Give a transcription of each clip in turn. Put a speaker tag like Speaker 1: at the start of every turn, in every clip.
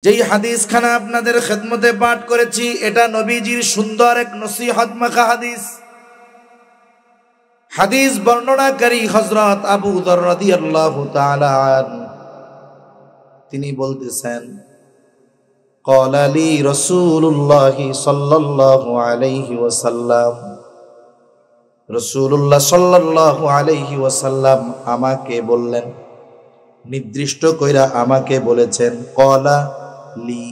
Speaker 1: যেই হাদিস খানা আপনাদের খেদমতে পাঠ করেছি, এটা নবীজির সুন্দর এক নসিহত মাখা হাদিস। হাদিস বর্ণনাকারী হযরত আবু যর রাদিয়াল্লাহু তাআলা আনহু তিনি বলতেছেন, ক্বালা লি রাসূলুল্লাহ সাল্লাল্লাহু আলাইহি ওয়াসাল্লাম, রাসূলুল্লাহ সাল্লাল্লাহু আলাইহি ওয়াসাল্লাম আমাকে বললেন, নির্দিষ্ট কইরা আমাকে বলেছেন। ক্বালা লি,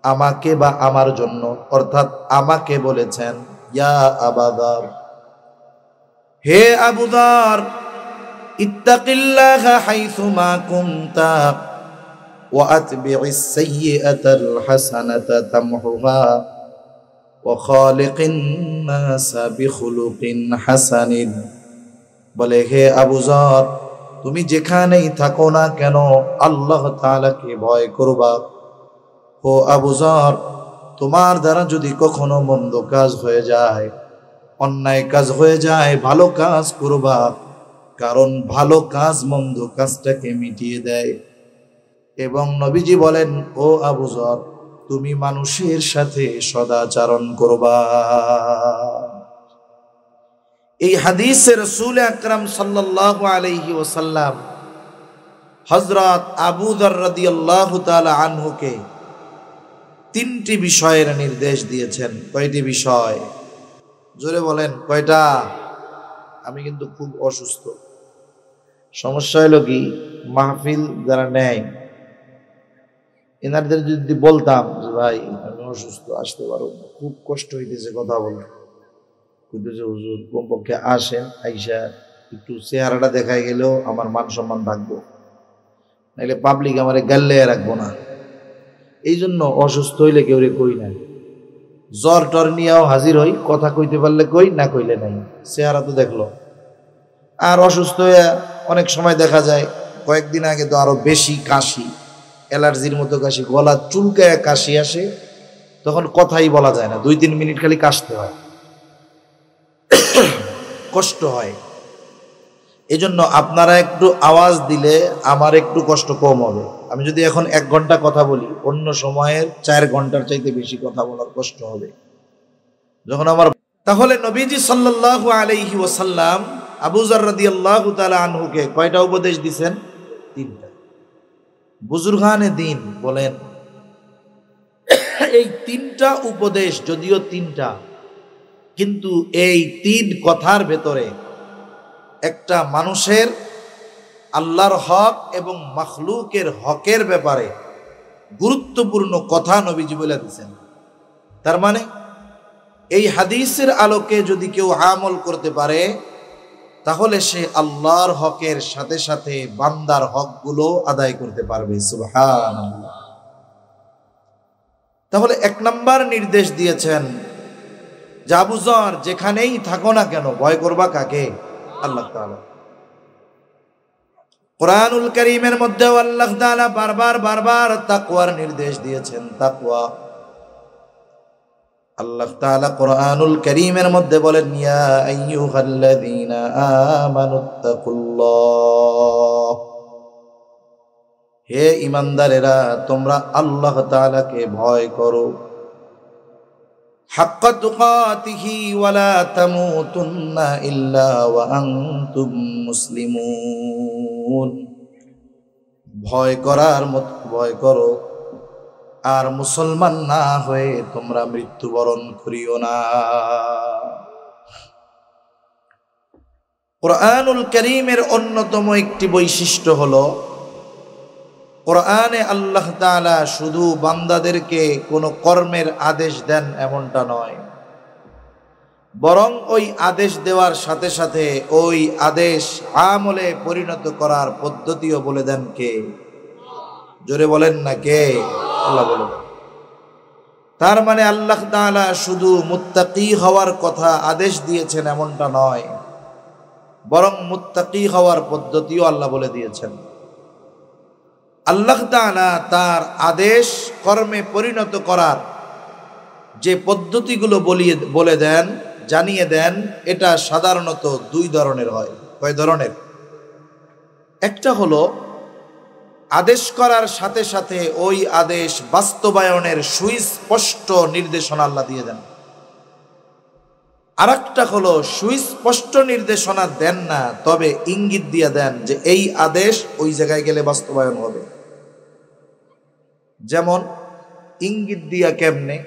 Speaker 1: আমাকে বা আমার জন্য, অর্থাৎ আমাকে বলেছেন, ইয়া আবু যর, হে আবু যর, ইত্তাকিল্লাহা হাইসুমা কুনতা ওয়া আতবি'is সাইয়্যাতাল হাসানাতা তামহুহা ওয়া খালিকিন নাসা বিখুলুকিন হাসানিন। বলে, হে আবু যর, তুমি যেখানেই থাকো না কেন আল্লাহ তাআলাকে ভয় করবা। ও আবু যর, তোমার দ্বারা যদি কখনো মন্দ কাজ হয়ে যায়, অন্যায় কাজ হয়ে যায়, ভালো কাজ করবা, কারণ ভালো কাজ মন্দ কাজটাকে মিটিয়ে দেয়। এবং নবীজি বলেন, ও আবু যর, তুমি মানুষের সাথে সদাচরণ করবা। এই হাদিসে রাসূল আকরাম সাল্লাল্লাহু আলাইহি ওয়াসাল্লাম হযরত আবু যর রাদিয়াল্লাহু তাআলা আনহুকে তিনটি বিষয়ের নির্দেশ দিয়েছেন। কয়টি বিষয়? জোরে বলেন, কয়টা? আমি কিন্তু খুব অসুস্থ। সমস্যা হলো কি, মাহফিল যারা নেয় এনাদের যদি বলতাম যে ভাই আমি অসুস্থ, আসতে পারো না, খুব কষ্ট হইতেছে কথা বলে, কইতেছে হুজুর কমপক্ষে আসেন, আইসা একটু চেহারাটা দেখাই গেলেও আমার মান সম্মান থাকবো, নাইলে পাবলিক আমারে গাল্লে রাখবো না। এই জন্য অসুস্থ হইলে কেউ রে কই না, জ্বর টর নিয়েও হাজির হই, কথা কইতে পারলে কই, না কইলে নাই, চেহারা তো দেখলো। আর অসুস্থ হয়ে অনেক সময় দেখা যায়, কয়েকদিন আগে তো আরো বেশি কাশি, অ্যালার্জির মতো কাশি, গলা চুলকায় কাশি আসে, তখন কথাই বলা যায় না, 2-3 মিনিট খালি কাশতে হয়, কষ্ট হয়। এজন্য আপনারা একটু আওয়াজ দিলে আমার একটু কষ্ট কম হবে। আমি যদি এখন 1 ঘন্টা কথা বলি, অন্য সময়ের 4 ঘন্টার চাইতে বেশি কথা বলার কষ্ট হবে যখন আমার। তাহলে নবীজি সাল্লাল্লাহু আলাইহি ওয়াসাল্লাম আবু যর রাদিয়াল্লাহু তাআলা আনহুকে কয়টা উপদেশ দিবেন? 3টা। বুজুর্গানে দ্বীন বলেন, এই 3টা উপদেশ যদিও 3টা, কিন্তু এই 3 কথার ভেতরে একটা মানুষের আল্লাহর হক এবং মাখলুকের হকের ব্যাপারে গুরুত্বপূর্ণ কথা নবীজি বলে দিয়েছেন। তার মানে এই হাদিসের আলোকে যদি কেউ আমল করতে পারে, তাহলে সে আল্লাহর হকের সাথে সাথে বান্দার হকগুলো আদায় করতে পারবে। সুবহানাল্লাহ। তাহলে 1 নাম্বার নির্দেশ দিয়েছেন যে আবু যর, যেখানেই থাকো না কেন ভয় করবা কাকে? আল্লাহ তাআলা। কুরআনুল কারীমের মধ্যে আল্লাহ তাআলা বারবার তাকওয়ার নির্দেশ দিয়েছেন। তাকওয়া, আল্লাহ তাআলা কুরআনুল কারীমের মধ্যে বলেন, ইয়া আইয়ুহাল্লাযীনা আমানুত্তাকুল্লাহ, হে ঈমানদারেরা তোমরা আল্লাহ তাআলাকে ভয় করো। হাক্কা তুকাতিহি ওয়া লা তামুতুন্না ইল্লা ওয়া আনতুম মুসলিমুন। ভয় করার মতো ভয় করো, আর মুসলমান না হয়ে তোমরা মৃত্যুবরণ করিও না। কুরআনুল কারীমের অন্যতম একটি বৈশিষ্ট্য হলো, কোরআনে আল্লাহ তাআলা শুধু বান্দাদেরকে কোনো কর্মের আদেশ দেন এমনটা নয়, বরং ওই আদেশ দেওয়ার সাথে সাথে ওই আদেশ আমলে পরিণত করার পদ্ধতিও বলে দেন কে? জোরে বলেন না কে? আল্লাহ বলেন। তার মানে আল্লাহ তাআলা শুধু মুত্তাকি হওয়ার কথা আদেশ দিয়েছেন এমনটা নয়, বরং মুত্তাকি হওয়ার পদ্ধতিও আল্লাহ বলে দিয়েছেন। আল্লাহ তাআলা তার আদেশ কর্মে পরিণত করার যে পদ্ধতিগুলো বলে দেন, জানিয়ে দেন, এটা সাধারণত 2 ধরনের হয়। কয় ধরনের? একটা হলো আদেশ করার সাথে সাথে ওই আদেশ বাস্তবায়নের সুস্পষ্ট নির্দেশনা আল্লাহ দিয়ে দেন। আরেকটা হলো সুস্পষ্ট নির্দেশনা দেন না, তবে ইঙ্গিত দিয়ে দেন যে এই আদেশ ওই জায়গায় গেলে বাস্তবায়ন হবে। যেমন ইঙ্গিত দিয়া কেমনে?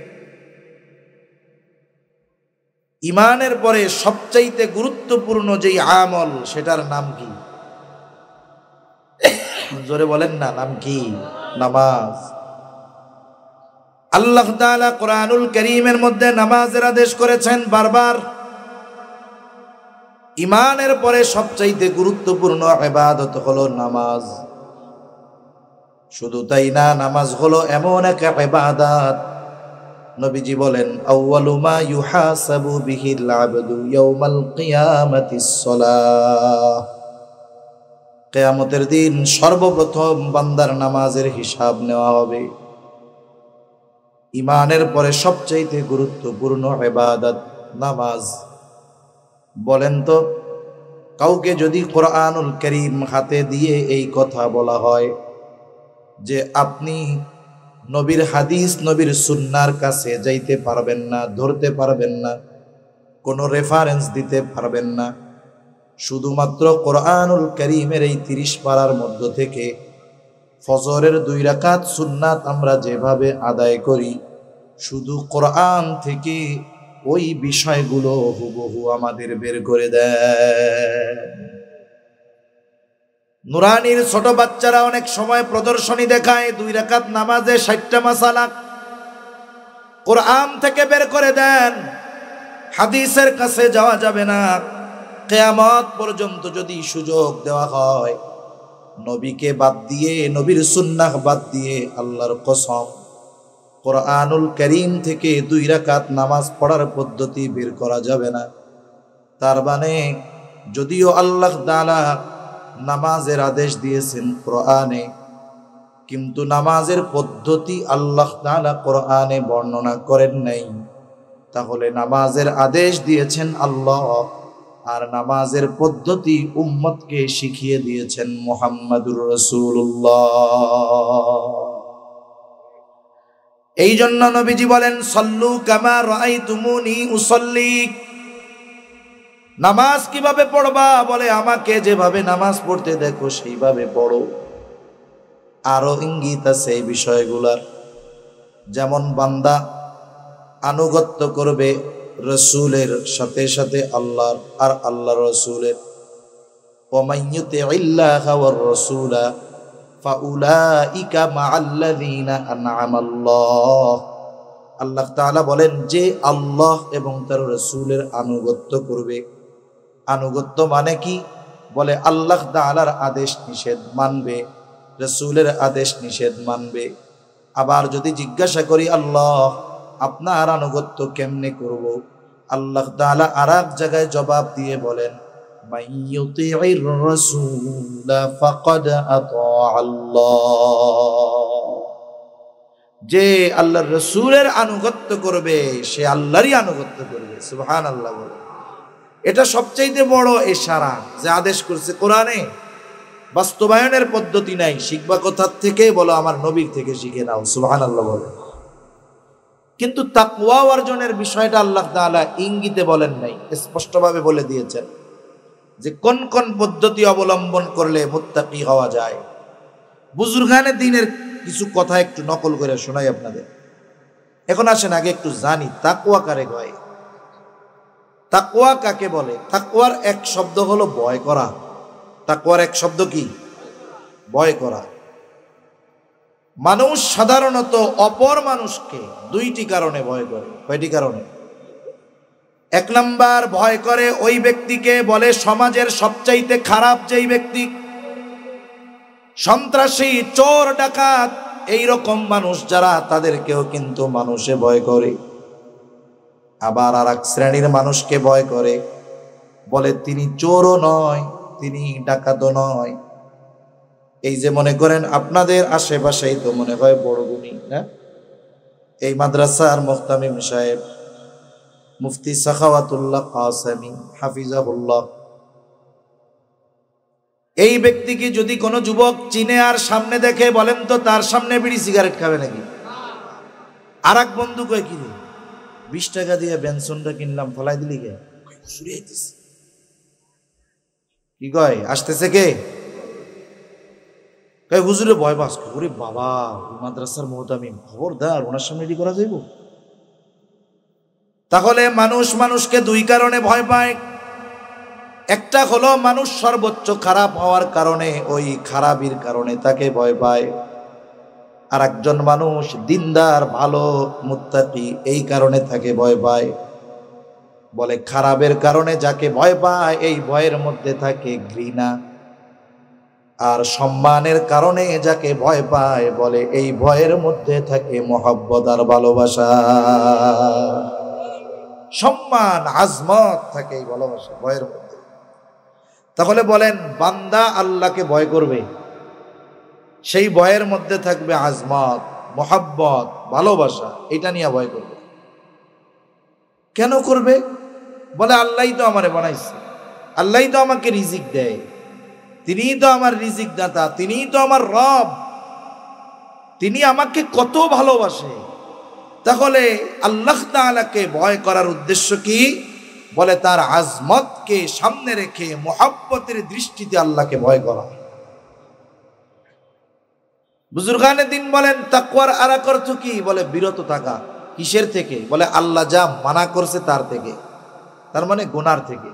Speaker 1: ইমানের পরে সবচাইতে গুরুত্বপূর্ণ যেই আমল সেটার নাম কি? জোরে বলেন না, নাম কি? নামাজ। আল্লাহ তাআলা কোরআনুল কারীমের মধ্যে নামাজের আদেশ করেছেন বারবার। ইমানের পরে সবচাইতে গুরুত্বপূর্ণ ইবাদত হলো নামাজ। শুধু তাই না, নামাজ হলো এমন এক ইবাদত, নবীজি বলেন আউয়ালু মা ইউহাসাবু বিহিল আবদু ইয়াউমাল কিয়ামাতিস সালাহ। কিয়ামতের দিন সর্বপ্রথম বান্দার নামাজের হিসাব নেওয়া হবে। ইমানের পরে সবচাইতে গুরুত্বপূর্ণ ইবাদত নামাজ। বলেন তো, কাউকে যদি কোরআনুল কারীম হাতে দিয়ে এই কথা বলা হয় যে আপনি নবীর হাদিস, নবীর সুন্নাহর কাছে যাইতে পারবেন না, ধরতে পারবেন না, কোনো রেফারেন্স দিতে পারবেন না, শুধুমাত্র কোরআনুল কারীমের এই 30 পারার মধ্য থেকে ফজরের 2 রাকাত সুন্নাত আমরা যেভাবে আদায় করি, শুধু কোরআন থেকে ওই বিষয়গুলো হুবহু আমাদের বের করে দেয়। নুরানির ছোট বাচ্চারা অনেক সময় প্রদর্শনী দেখায় 2 রাকাত নামাজে 60টা মাসালা কোরআন থেকে বের করে দেন। হাদিসের কাছে যাওয়া যাবে না। কিয়ামত পর্যন্ত যদি সুযোগ দেওয়া হয়, নবীকে বাদ দিয়ে, নবীর সুন্নাহ বাদ দিয়ে, আল্লাহর কসম কোরআনুল কারীম থেকে 2 রাকাত নামাজ পড়ার পদ্ধতি বের করা যাবে না। তার মানে যদিও আল্লাহ তাআলা নামাজের আদেশ দিয়েছেন কোরআনে, কিন্তু নামাজের পদ্ধতি আল্লাহ তাআলা কোরআনে বর্ণনা করেন নাই। তাহলে নামাজের আদেশ দিয়েছেন আল্লাহ, আর নামাজের পদ্ধতি উম্মতকে শিখিয়ে দিয়েছেন মুহাম্মাদুর রাসূলুল্লাহ। এই জন্য নবীজি বলেন সল্লু কামা রাআইতুমুনি উসাল্লি। নামাজ কিভাবে পড়বা? বলে আমাকে যেভাবে নামাজ পড়তে দেখো সেইভাবে পড়ো। আরো ইঙ্গিত আছে এই বিষয়গুলার। যেমন বান্দা আনুগত্য করবে রসুলের সাথে সাথে আল্লাহর আর আল্লাহর রসুলের। ওয়ামাইয়ুতিইল্লাহা ওয়ার রাসূলা ফাউলাইকা মাআল্লাযীনা আন'আমাল্লাহ। আল্লাহ তাআলা বলেন যে আল্লাহ এবং তার রসুলের আনুগত্য করবে। আনুগত্য মানে কি? বলে আল্লাহ তাআলার আদেশ নিষেধ মানবে, রসুলের আদেশ নিষেধ মানবে। আবার যদি জিজ্ঞাসা করি আল্লাহ আপনার আনুগত্য কেমনে করব, আল্লাহ তাআলা আরেক জায়গায় জবাব দিয়ে বলেন মাইয়ুতিইর রাসূলা ফাকাদ আতাআল্লাহ। যে আল্লাহর রসুলের আনুগত্য করবে সে আল্লাহরই আনুগত্য করবে। সুবহানাল্লাহ বলে। এটা সবচেয়ে বড় ইশারা যে আদেশ করছে কোরআনে, বাস্তবায়নের পদ্ধতি নাই। শিখবা কোথার থেকে? বলো আমার নবীর থেকে শিখে নাও। সুবহানাল্লাহ বলে। কিন্তু তাকওয়া অর্জনের বিষয়টা আল্লাহ তাআলা ইঙ্গিতে বলেন নাই, স্পষ্টভাবে বলে দিয়েছেন যে কোন কোন পদ্ধতি অবলম্বন করলে মুত্তাকি হওয়া যায়। বুজুর্গানে দ্বীনের কিছু কথা একটু নকল করে শোনাই আপনাদের। এখন আসেন আগে একটু জানি তাকওয়া কারে কয়, তাকওয়া কাকে বলে। তাকওয়ার এক শব্দ হলো ভয় করা। তাকওয়ার এক শব্দ কি? ভয় করা। মানুষ সাধারণত অপর মানুষকে 2টি কারণে ভয় করে। কয়টি কারণে? 1 নাম্বার, ভয় করে ওই ব্যক্তিকে, বলে সমাজের সবচাইতে খারাপ যেই ব্যক্তি, সন্ত্রাসী, চোর, ডাকাত, এইরকম মানুষ যারা, তাদেরকেও কিন্তু মানুষে ভয় করে। আবার আর এক শ্রেণীর মানুষকে ভয় করে, বলে তিনি চোরও নয়, তিনি ডাকাতও নয়। এই যে মনে করেন আপনাদের আশেপাশেই তো মনে হয় বড় গুণী না, এই মাদ্রাসার মুহতামিম সাহেব মুফতি সাখাওয়াতুল্লাহ কাসেমী হাফিজাহুল্লাহ, এই ব্যক্তিকে যদি কোনো যুবক চিনে আর সামনে দেখে, বলেন তো তার সামনে বিড়ি সিগারেট খাবে নাকি? আর এক বন্ধু কয়, কি রে 20 টাকা দিয়ে বেনসনটা কিনলাম, ফলাই দিলি কে? কি কয়, আসতেছে কে? কয় হুজুরে ভয় পাস। ওরে বাবা, ওই মাদ্রাসার মুহতামিম, খবরদার ওনার সামনে এটি করা যাইব? তাহলে মানুষ মানুষকে দুই কারণে ভয় পায়। একটা হলো মানুষ সর্বোচ্চ খারাপ হওয়ার কারণে, ওই খারাপির কারণে তাকে ভয় পায়। আর একজন মানুষ দিনদার, ভালো, মুত্তাকি, এই কারণে তাকে ভয় পায়। বলে খারাপের কারণে যাকে ভয় পায়, এই ভয়ের মধ্যে থাকে ঘৃণা। আর সম্মানের কারণে যাকে ভয় পায়, বলে এই ভয়ের মধ্যে থাকে মহব্বত আর ভালোবাসা। সম্মান, আজমত থাকে এই ভালোবাসা, ভয়ের মধ্যে। তাহলে বলেন, বান্দা আল্লাহকে ভয় করবে, সেই ভয়ের মধ্যে থাকবে আজমত, মহব্বত, ভালোবাসা, এটা নিয়ে ভয় করবে। কেন করবে? বলে আল্লাহই তো আমারে বানাইছে, আল্লাহই তো আমাকে রিজিক দেয়, তিনিই তো আমার রিজিক দাতা, তিনিই তো আমার রব, তিনি আমাকে কত ভালোবাসে। তাহলে আল্লাহ তাআলাকে ভয় করার উদ্দেশ্য কি? বলে তার আজমতকে সামনে রেখে মুহাব্বতের দৃষ্টিতে আল্লাহকে ভয় করা। বুজুর্গানে দিন বলেন, তাকওয়ার আরেক অর্থ কি? বলে বিরত থাকা। কিসের থেকে? বলে আল্লাহ যা মানা করছে তার থেকে, তার মানে গুনার থেকে।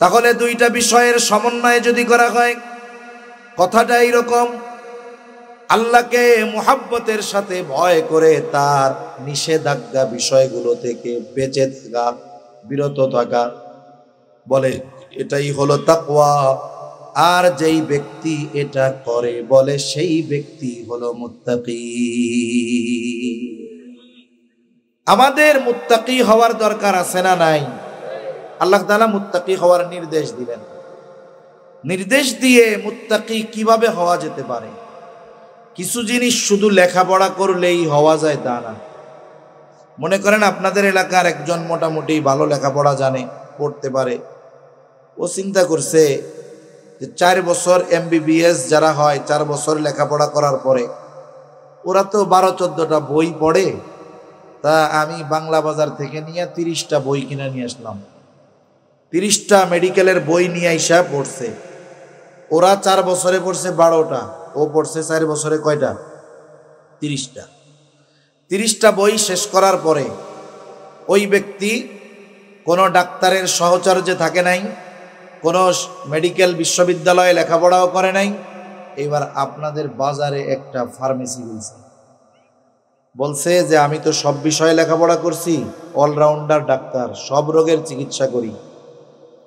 Speaker 1: তাহলে দুইটা বিষয়ের সমন্বয়ে যদি করা হয়, কথাটা এইরকম, আল্লাহকে মুহাব্বতের সাথে ভয় করে তার নিষেধাজ্ঞা বিষয়গুলো থেকে বেঁচে থাকা, বিরত থাকা, বলে এটাই হলো তাকওয়া। আর যেই ব্যক্তি এটা করে, বলে সেই ব্যক্তি হলো মুত্তাকি। আমাদের মুত্তাকি হওয়ার দরকার আছে না নাই? আল্লাহ তাআলা মুত্তাকি হওয়ার নির্দেশ দিলেন। নির্দেশ দিয়ে মুত্তাকি কিভাবে হওয়া যেতে পারে? কিছু জিনিস শুধু লেখাপড়া করলেই হওয়া যায় তা না। মনে করেন আপনাদের এলাকার একজন মোটামুটি ভালো লেখাপড়া জানে, পড়তে পারে, ও চিন্তা করছে যে 4 বছর MBBS যারা হয়, 4 বছর লেখাপড়া করার পরে ওরা তো 12-14টা বই পড়ে, তা আমি বাংলা বাজার থেকে নিয়ে 30টা বই কিনে নিয়ে আসলাম। 30টা মেডিকেলের বই নিয়ে আইসা পড়ছে। ওরা 4 বছরে পড়ছে 12টা, ও পড়ছে 4 বছরে কয়টা? 30টা। 30টা বই শেষ করার পরে ওই ব্যক্তি কোনো ডাক্তারের সহচর্যে থাকে নাই, কোনো মেডিকেল বিশ্ববিদ্যালয়ে লেখাপড়াও করে নাই। এবার আপনাদের বাজারে একটা ফার্মেসি বলছে যে আমি তো সব বিষয়ে লেখাপড়া করছি, অলরাউন্ডার ডাক্তার, সব রোগের চিকিৎসা করি,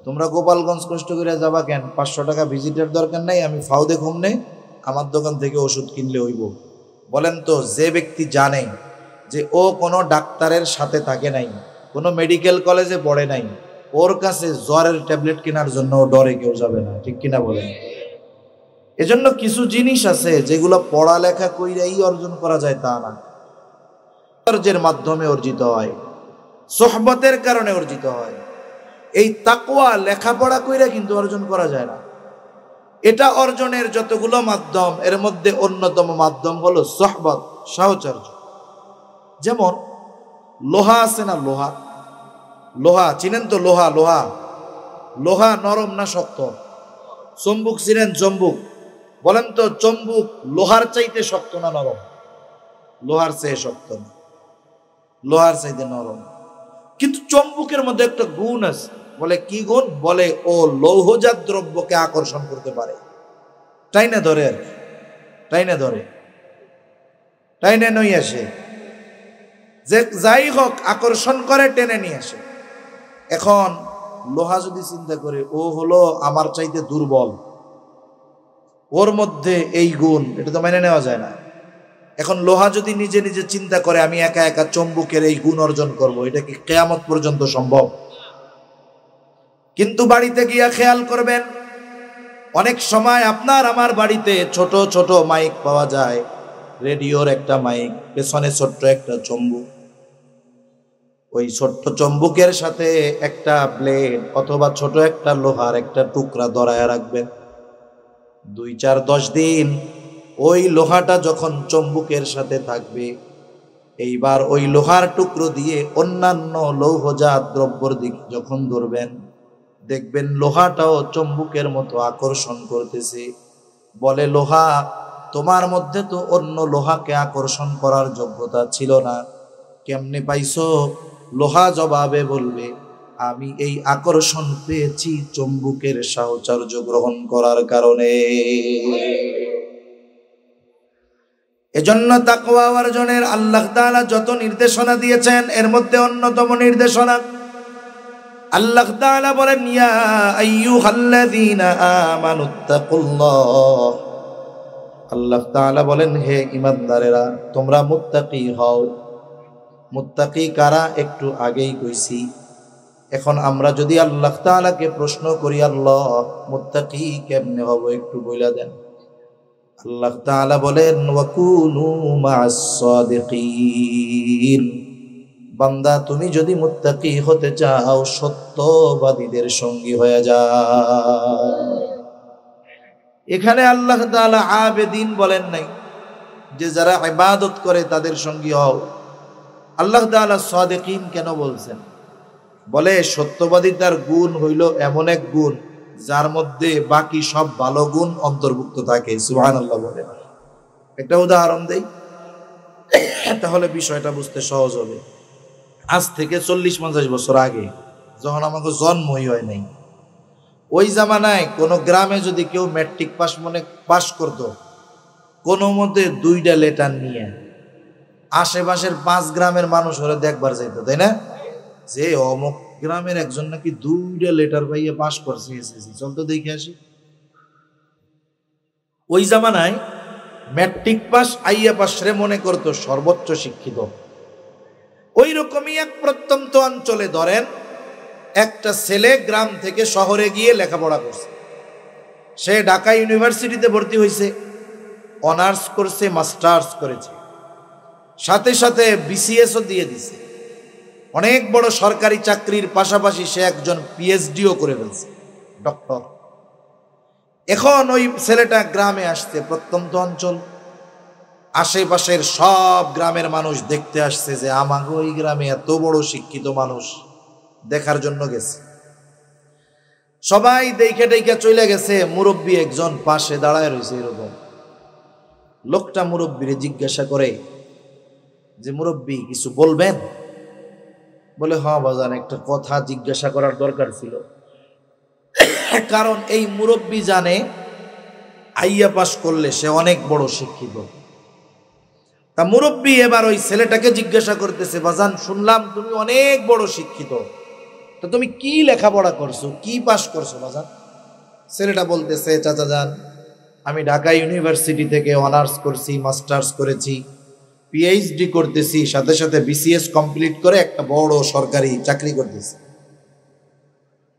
Speaker 1: তোমরা গোপালগঞ্জ কষ্ট করে যাবা কেন? 500 টাকা ভিজিটের দরকার নাই, আমি ফাও দেখুম নে, আমার দোকান থেকে ওষুধ কিনলে হইব। বলেন তো, যে ব্যক্তি জানে যে ও কোনো ডাক্তারের সাথে থাকে নাই, কোনো মেডিকেল কলেজে পড়ে নাই, ওর কাছে জ্বরের ট্যাবলেট কেনার জন্য ডরে কেউ যাবে না, ঠিক কিনা বলেন? এজন্য কিছু জিনিস আছে যেগুলো পড়ালেখা কইরাই অর্জন করা যায় তা না, অর্জের মাধ্যমে অর্জিত হয়, সোহবতের কারণে অর্জিত হয়। এই তাকওয়া লেখাপড়া কইরা কিন্তু অর্জন করা যায় না। এটা অর্জনের যতগুলো মাধ্যম, এর মধ্যে অন্যতম মাধ্যম হলো সোহবত, সাহচর্য। যেমন লোহা আছে না, লোহা, লোহা চিনেন তো? লোহা লোহা লোহা নরম না শক্ত? চম্বুক চিনেন? চম্বুক, বলেন তো চম্বুক লোহার চাইতে শক্ত না নরম? লোহার চেয়ে শক্ত না, লোহার চাইতে নরম। কিন্তু চম্বুকের মধ্যে একটা গুণ আছে। বলে কি গুণ? বলে ও লৌহজাত দ্রব্যকে আকর্ষণ করতে পারে, টাইনে ধরে, আর টাইনে ধরে, টাইনে নই আসে, যে যাই হোক আকর্ষণ করে, টেনে নিয়ে আসে। এখন লোহা যদি চিন্তা করে ও হলো আমার চাইতে দুর্বল, ওর মধ্যে এই গুণ, এটা তো মেনে নেওয়া যায় না। এখন লোহা যদি নিজে নিজে চিন্তা করে আমি একা একা চম্বুকের এই গুণ অর্জন করব, এটা কি কিয়ামত পর্যন্ত সম্ভব? কিন্তু বাড়িতে গিয়া খেয়াল করবেন, অনেক সময় আপনার আমার বাড়িতে ছোট ছোট মাইক পাওয়া যায়, রেডিওর একটা মাইক, পেছনে ছোট্ট একটা চম্বুক। ওই ছোট্ট চম্বুকের সাথে একটা ব্লেড অথবা ছোট একটা লোহার একটা টুকরা ধরায় রাখবেন। 2-4-10 দিন ওই লোহাটা যখন চুম্বকের সাথে থাকবে, এইবার ওই লোহার টুকরো দিয়ে অন্যান্য লৌহজাত দ্রব্যর দিক যখন ধরবেন, দেখবেন লোহাটাও চুম্বকের মতো আকর্ষণ করতেছে। বলে, লোহা, তোমার মধ্যে তো অন্য লোহাকে আকর্ষণ করার যোগ্যতা ছিল না, কেমনে পাইছো? লোহা জবাবে বলবে, আমি এই আকর্ষণ পেয়েছি চুম্বকের সাহচর্য গ্রহণ করার কারণে। এজন্য তাকওয়া অর্জনের আল্লাহ তাআলা যত নির্দেশনা দিয়েছেন, এর মধ্যে অন্যতম নির্দেশনা আল্লাহ তাআলা বলেন, ইয়া আইয়ুহাল্লাযীনা আমানুত্তাকুল্লাহ। আল্লাহ তাআলা বলেন, হে ঈমানদারেরা, তোমরা মুত্তাকি হও। মুত্তাকি কারা একটু আগেই কইছি। এখন আমরা যদি আল্লাহ তাআলাকে প্রশ্ন করি, আল্লাহ মুত্তাকি কেমনে হব একটু বইলা দেন। আল্লাহ তাআলা বলেন, ওয়াকুনু মা'আস সাদিকিন। বান্দা, তুমি যদি মুত্তাকি হতে চাও, সত্যবাদীদের সঙ্গী হয়ে যাও। এখানে আল্লাহ তাআলা আবেদিন বলেন নাই, যে যারা ইবাদত করে তাদের সঙ্গী হও। আল্লাহ তাআলা সাদিকিন কেন বলছেন? বলে, সত্যবাদিতার গুণ হইল এমন এক গুণ যার মধ্যে বাকি সব ভালো গুণ অন্তর্ভুক্ত থাকে। সুবহানাল্লাহ বলে। একটা উদাহরণ দেই, তাহলে বিষয়টা বুঝতে সহজ হবে। আজ থেকে 40-50 বছর আগে, যখন আমাকে জন্মই হয় নাই, ওই জামানায় কোন গ্রামে যদি কেউ ম্যাট্রিক পাস করতো, কোনো মতে 2টা লেটার নিয়ে আশেপাশের 5 গ্রামের মানুষ ওরা দেখবার যাইত, তাই না? যে অমুক গ্রামের একজন নাকি 2টা লেটার পাইয়ে পাস করছে, চল তো দেখে আসি। ওই জামানায় ম্যাট্রিক পাস, আইয়া পাস রে মনে করতো সর্বোচ্চ শিক্ষিত। ওই রকমই এক প্রত্যন্ত অঞ্চলে ধরেন একটা ছেলে গ্রাম থেকে শহরে গিয়ে লেখাপড়া করছে। সে ঢাকা ইউনিভার্সিটিতে ভর্তি হয়েছে, অনার্স করছে, মাস্টার্স করেছে, সাথে সাথে বিসিএসও দিয়ে দিছে। অনেক বড় সরকারি চাকরির পাশাপাশি সে একজন পিএইচডিও করে ফেলছে, ডক্টর। এখন ওই ছেলেটা গ্রামে আসছে, প্রত্যন্ত অঞ্চল, আশেপাশের সব গ্রামের মানুষ দেখতে আসছে যে আমাকে ওই গ্রামে এত বড় শিক্ষিত মানুষ, দেখার জন্য গেছে। সবাই দেখে দেখে চলে গেছে। মুরব্বী একজন পাশে দাঁড়ায় রয়েছে এরকম। লোকটা মুরব্বীরে জিজ্ঞাসা করে যে, মুরব্বী কিছু বলবেন? বলে, হ্যাঁ বাজান, একটা কথা জিজ্ঞাসা করার দরকার ছিল। কারণ এই মুরব্বী জানে আইয়া পাস করলে সে অনেক বড় শিক্ষিত। তা মুরব্বী এবার ওই ছেলেটাকে জিজ্ঞাসা করতেছে, বাজান, শুনলাম তুমি অনেক বড় শিক্ষিত, তো তুমি কি লেখাপড়া করছো, কি পাস করছো বাজান? ছেলেটা বলতেছে, চাচা যান, আমি ঢাকা ইউনিভার্সিটি থেকে অনার্স করছি, মাস্টার্স করেছি, পিএইচডি করতেছি, সাথে সাথে বিসিএস কমপ্লিট করে একটা বড় সরকারি চাকরি করতেছি।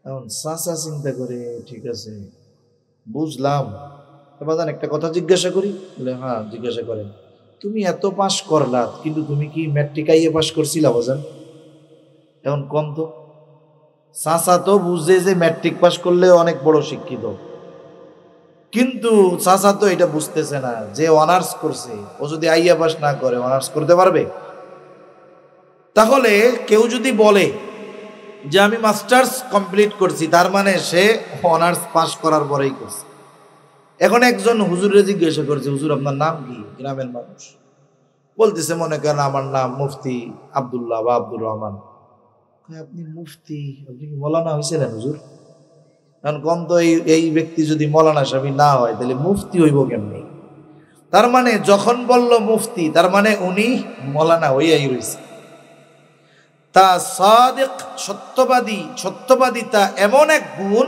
Speaker 1: এখন চাচা চিন্তা করে, ঠিক আছে বুঝলাম, বাজান একটা কথা জিজ্ঞাসা করি? বলে, হ্যাঁ জিজ্ঞাসা করেন। তুমি এত পাস করলা, কিন্তু তুমি কি ম্যাট্রিক আইয়ে পাস করছিলা বাজান? এখন কম তো। চাচা তো বুঝে যে ম্যাট্রিক পাস করলে অনেক বড় শিক্ষিত, কিন্তু চাচা তো এটা বুঝতেছে না যে অনার্স করছে, ও যদি আইয়া পাস না করে অনার্স করতে পারবে? তাহলে কেউ যদি বলে যে আমি মাস্টার্স কমপ্লিট করছি, তার মানে সে অনার্স পাস করার পরেই করছে। এখন একজন হুজুরে জিজ্ঞাসা করছে, হুজুর আপনার নাম কি? গ্রামের মানুষ বলতেছে, মনে করেন আমার নাম মুফতি আব্দুল্লাহ বা আব্দুর রহমান। আপনি মুফতি? আপনি কি মৌলানা হয়েছিলেন হুজুর? কারণ কম তো এই ব্যক্তি যদি মৌলানা সাহেব না হয়, তাহলে মুফতি হইব কেমনি? তার মানে যখন বলল মুফতি, তার মানে উনি মৌলানা হইয়াই রয়েছে। তা সাদিক, সত্যবাদিতা এমন এক গুণ,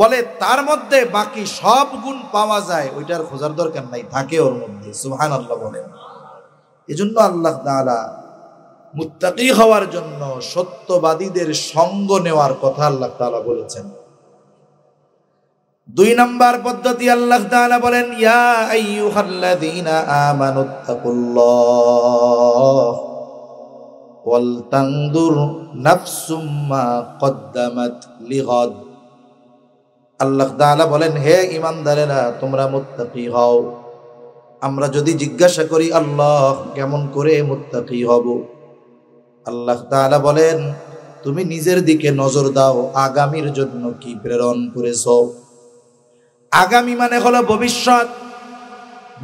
Speaker 1: বলে তার মধ্যে বাকি সব গুণ পাওয়া যায়, ওইটার খোঁজার দরকার নাই, থাকে ওর মধ্যে। সুবহানাল্লাহ বলেন। এজন্য আল্লাহ তাআলা মুত্তাকি হওয়ার জন্য সত্যবাদীদের সঙ্গ নেওয়ার কথা আল্লাহ তাআলা বলেছেন। 2 নাম্বার পদ্ধতি আল্লাহ তাআলা বলেন, ইয়া আইয়ুহাল্লাযীনা আমানুত্তাকুল্লাহ ওয়াল তানদুর নাফসুম মা কদ্দামাত লিগাদ। আল্লাহ তাআলা বলেন, হে ঈমানদারেরা, তোমরা মুত্তাকি হও। আমরা যদি জিজ্ঞাসা করি আল্লাহ কেমন করে মুত্তাকি হব, আল্লাহ তাআলা বলেন, তুমি নিজের দিকে নজর দাও, আগামীর জন্য কি প্রেরণ করেছো। আগামী মানে হলো ভবিষ্যৎ।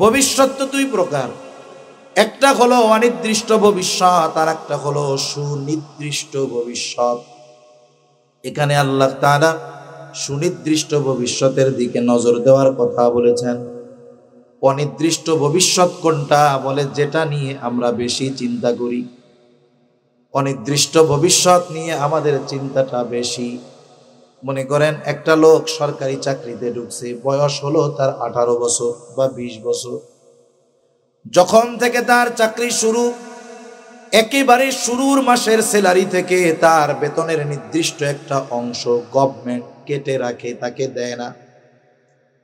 Speaker 1: ভবিষ্যৎ তো দুই প্রকার, একটা হলো অনির্দিষ্ট ভবিষ্যৎ, আর একটা হলো সুনির্দিষ্ট ভবিষ্যৎ। এখানে আল্লাহ তাআলা সুনির্দিষ্ট ভবিষ্যতের দিকে নজর দেওয়ার কথা বলেছেন। অনির্দিষ্ট ভবিষ্যৎ কোনটা? বলে যেটা নিয়ে আমরা বেশি চিন্তা করি। অনির্দিষ্ট ভবিষ্যৎ নিয়ে আমাদের চিন্তাটা বেশি। মনে করেন একটা লোক সরকারি চাকরিতে ঢুকছে, বয়স হলো তার 18 বছর বা 20 বছর। যখন থেকে তার চাকরি শুরু, একেবারে শুরুর মাসের স্যালারি থেকে তার বেতনের নির্দিষ্ট একটা অংশ গভর্নমেন্ট কেটে রাখে, তাকে দেয় না।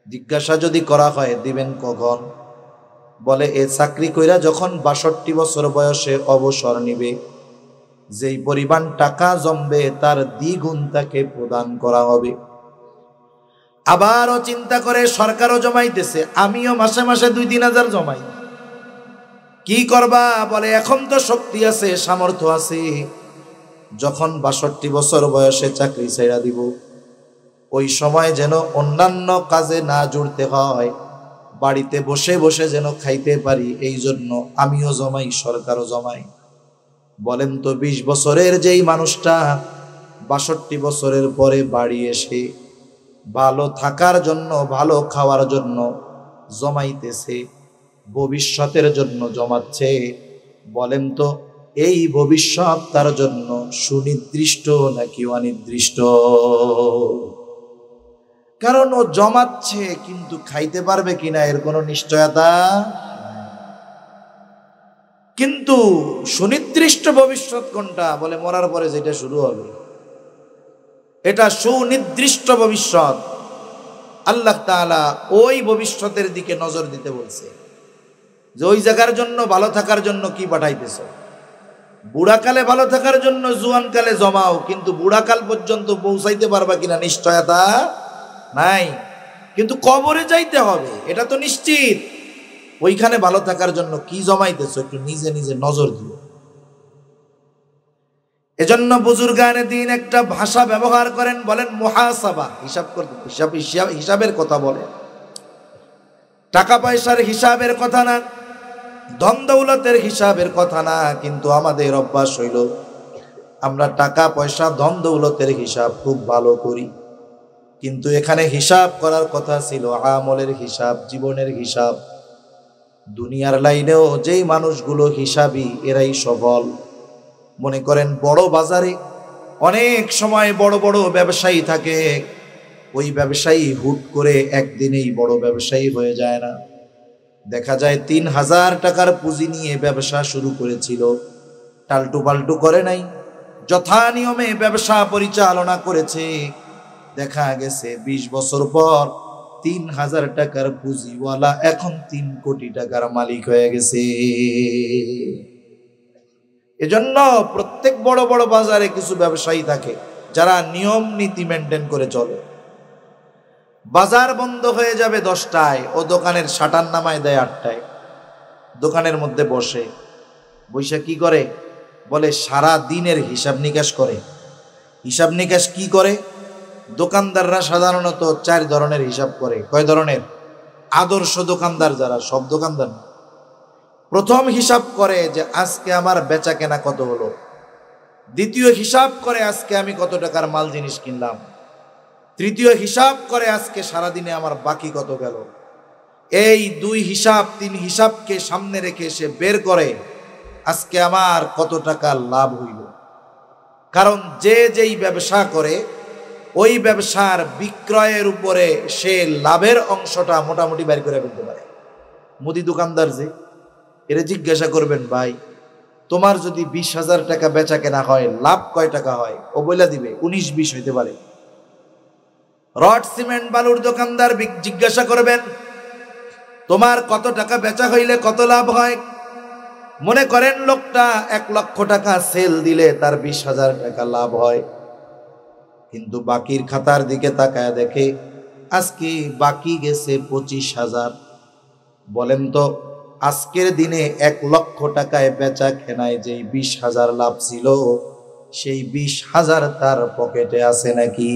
Speaker 1: জিজ্ঞাসা যদি করা হয় দিবেন কখন, বলে এ চাকরি কইরা যখন 62 বছর বয়সে অবসর নিবে, যেই পরিমাণ টাকা জমবে তার দ্বিগুণ তাকে প্রদান করা হবে। আবারও চিন্তা করে সরকারও জমাইতেছে, আমিও মাসে মাসে 2-3 হাজার জমাই, কি করবা? বলে এখন তো শক্তি আছে, সামর্থ্য আছে, যখন 62 বছর বয়সে চাকরি ছেড়ে দিব ওই সময় যেন অন্যান্য কাজে না জুড়তে হয়, বাড়িতে বসে বসে যেন খাইতে পারি, এই জন্য আমিও জমাই, সরকারও জমাই। বলেন তো 20 বছরের যেই মানুষটা 62 বছরের পরে বাড়ি এসে ভালো থাকার জন্য, ভালো খাওয়ার জন্য জমাইতেছে, ভবিষ্যতের জন্য জমাচ্ছে, বলেন তো এই ভবিষ্যৎ তার জন্য সুনির্দিষ্ট নাকি অনির্দিষ্ট? কারণ ও জমাচ্ছে, কিন্তু খাইতে পারবে কিনা এর কোনো নিশ্চয়তা। কিন্তু সুনির্দিষ্ট ভবিষ্যৎ কোনটা? বলে মরার পরে যেটা শুরু হবে, এটা সুনির্দিষ্ট ভবিষ্যৎ। আল্লাহ তাআলা ওই ভবিষ্যতের দিকে নজর দিতে বলছে, যে ওই জায়গার জন্য, ভালো থাকার জন্য কি পাঠাইতেছ। বুড়াকালে ভালো থাকার জন্য জুয়ানকালে জমাও, কিন্তু বুড়াকাল পর্যন্ত পৌঁছাইতে পারবা কিনা নিশ্চয়তা নাই। কিন্তু কবরে যাইতে হবে, এটা তো নিশ্চিত। ওইখানে ভালো থাকার জন্য কি জমাইতেছ, একটু নিজে নিজে নজর দিও। এজন্য বুজুর্গানে দিন একটা ভাষা ব্যবহার করেন, বলেন মুহাসাবা, হিসাব করতে, হিসাবের কথা বলেন। টাকা পয়সার হিসাবের কথা না, ধন দৌলতের হিসাবের কথা না, কিন্তু আমাদের অভ্যাস হইল আমরা টাকা পয়সা ধন দৌলতের হিসাব খুব ভালো করি, কিন্তু এখানে হিসাব করার কথা ছিল আমলের হিসাব, জীবনের হিসাব। দুনিয়ার লাইনেও যেই মানুষগুলো হিসাবী এরাই সফল। মনে করেন বড় বাজারে অনেক সময় বড় বড় ব্যবসায়ী থাকে, ওই ব্যবসায়ী হুট করে একদিনেই বড় ব্যবসায়ী হয়ে যায় না। দেখা যায় 3000 টাকার পুঁজি নিয়ে ব্যবসা শুরু করেছিল, টালটু পাল্টু করে নাই, যথা নিয়মে ব্যবসা পরিচালনা করেছে। দেখা গেছে 20 বছর পর 3000 টাকার পুঁজিওয়ালা এখন 3 কোটি টাকার মালিক হয়ে গেছে। এজন্য প্রত্যেক বড় বড় বাজারে কিছু ব্যবসায়ী থাকে যারা নিয়ম নীতি মেনটেন করে চলে। বাজার বন্ধ হয়ে যাবে 10টায়, ও দোকানের শাটার নামায় দেয় 8টায়, দোকানের মধ্যে বসে বৈশা কি করে? বলে সারা দিনের হিসাব নিকাশ করে। হিসাব নিকাশ কি করে? দোকানদাররা সাধারণত 4 ধরনের হিসাব করে। কয় ধরনের? আদর্শ দোকানদার যারা, সব দোকানদার না। প্রথম হিসাব করে যে আজকে আমার বেচা কেনা কত হলো। দ্বিতীয় হিসাব করে আজকে আমি কত টাকার মাল জিনিস কিনলাম। তৃতীয় হিসাব করে আজকে সারাদিনে আমার বাকি কত গেল। এই 2 হিসাব 3 হিসাবকে সামনে রেখে সে বের করে আজকে আমার কত টাকা লাভ হইল। কারণ যে যেই ব্যবসা করে ওই ব্যবসার বিক্রয়ের উপরে সে লাভের অংশটা মোটামুটি বের করে ফেলতে পারে। মুদি দোকানদার যে, এরা জিজ্ঞাসা করবেন, ভাই তোমার যদি 20,000 টাকা বেচা কেনা হয়, লাভ কয় টাকা হয়? ও বলে দিবে 19-20 হইতে পারে। রড সিমেন্ট বালুর দোকানদার জিজ্ঞাসা করবেন, তোমার কত টাকা বেচা হইলে কত লাভ হয়? মনে করেন লোকটা 1 লক্ষ টাকা সেল দিলে তার 20,000 টাকা লাভ হয়, কিন্তু বাকির খাতার দিকে তাকায় দেখে আজকে বাকি গেছে 25,000। বলেন তো আজকের দিনে 1,00,000 টাকায় বেচা কেনায় যেই 20,000 লাভ ছিল, সেই 20,000 তার পকেটে আছে নাকি?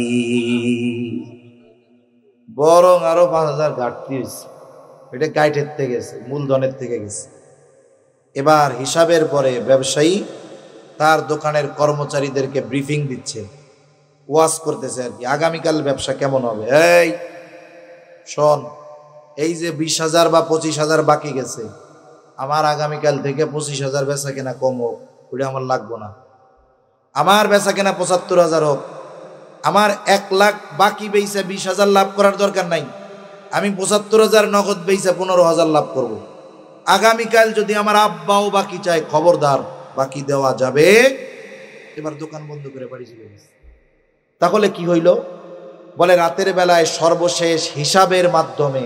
Speaker 1: বরং আরো 5,000 ঘাটতি হয়েছে। এটা গাইটের থেকে গেছে, মূলধনের থেকে গেছে। এবার হিসাবের পরে ব্যবসায়ী তার দোকানের কর্মচারীদেরকে ব্রিফিং দিচ্ছে, ওয়াজ করতেছে আর কি, আগামীকাল ব্যবসা কেমন হবে। এই শোন, এই যে 20,000 বা 25,000 বাকি গেছে, আমার আগামীকাল থেকে 25,000 বেচা কেনা কম হোক, ওটা আমার লাগবো না। আমার বেচা কেনা 75,000 হোক, আমার 1,00,000 বাকি বেচা 20,000 লাভ করার দরকার নাই। আমি 75,000 নগদ বেচা 15,000 লাভ করব। আগামীকাল যদি আমার আব্বাও বাকি চায়, খবরদার, বাকি দেওয়া যাবে। এবার দোকান বন্ধ করে বাড়ি চলে গেছে। তাহলে কি হইল? বলে রাতের বেলায় সর্বশেষ হিসাবের মাধ্যমে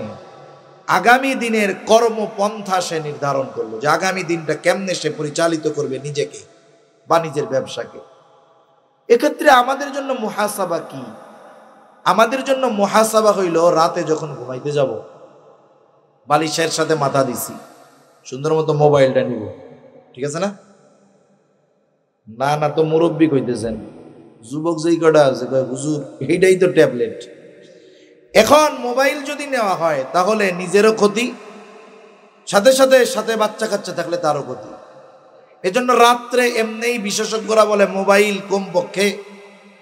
Speaker 1: আগামী দিনের কর্মপন্থা সে নির্ধারণ করলো, যে আগামী দিনটা কেমনে সে পরিচালিত করবে নিজেকে বা নিজের ব্যবসাকে। এক্ষেত্রে আমাদের জন্য মুহাসাবা কি? আমাদের জন্য মুহাসাবা হইল, রাতে যখন ঘুমাইতে যাব, বালিশের সাথে মাথা দিছি, সুন্দর মতো মোবাইলটা নিব, ঠিক আছে না? না তো মুরব্বী কইতেছেন, যুবক যেই কটা আছে হুজুর এইটাই তো ট্যাবলেট। এখন মোবাইল যদি নেওয়া হয় তাহলে নিজেরও ক্ষতি, সাথে সাথে সাথে বাচ্চা কাচ্চা থাকলে তারও ক্ষতি। এজন্য রাত্রে এমনিই বিশেষজ্ঞরা বলে মোবাইল কমপক্ষে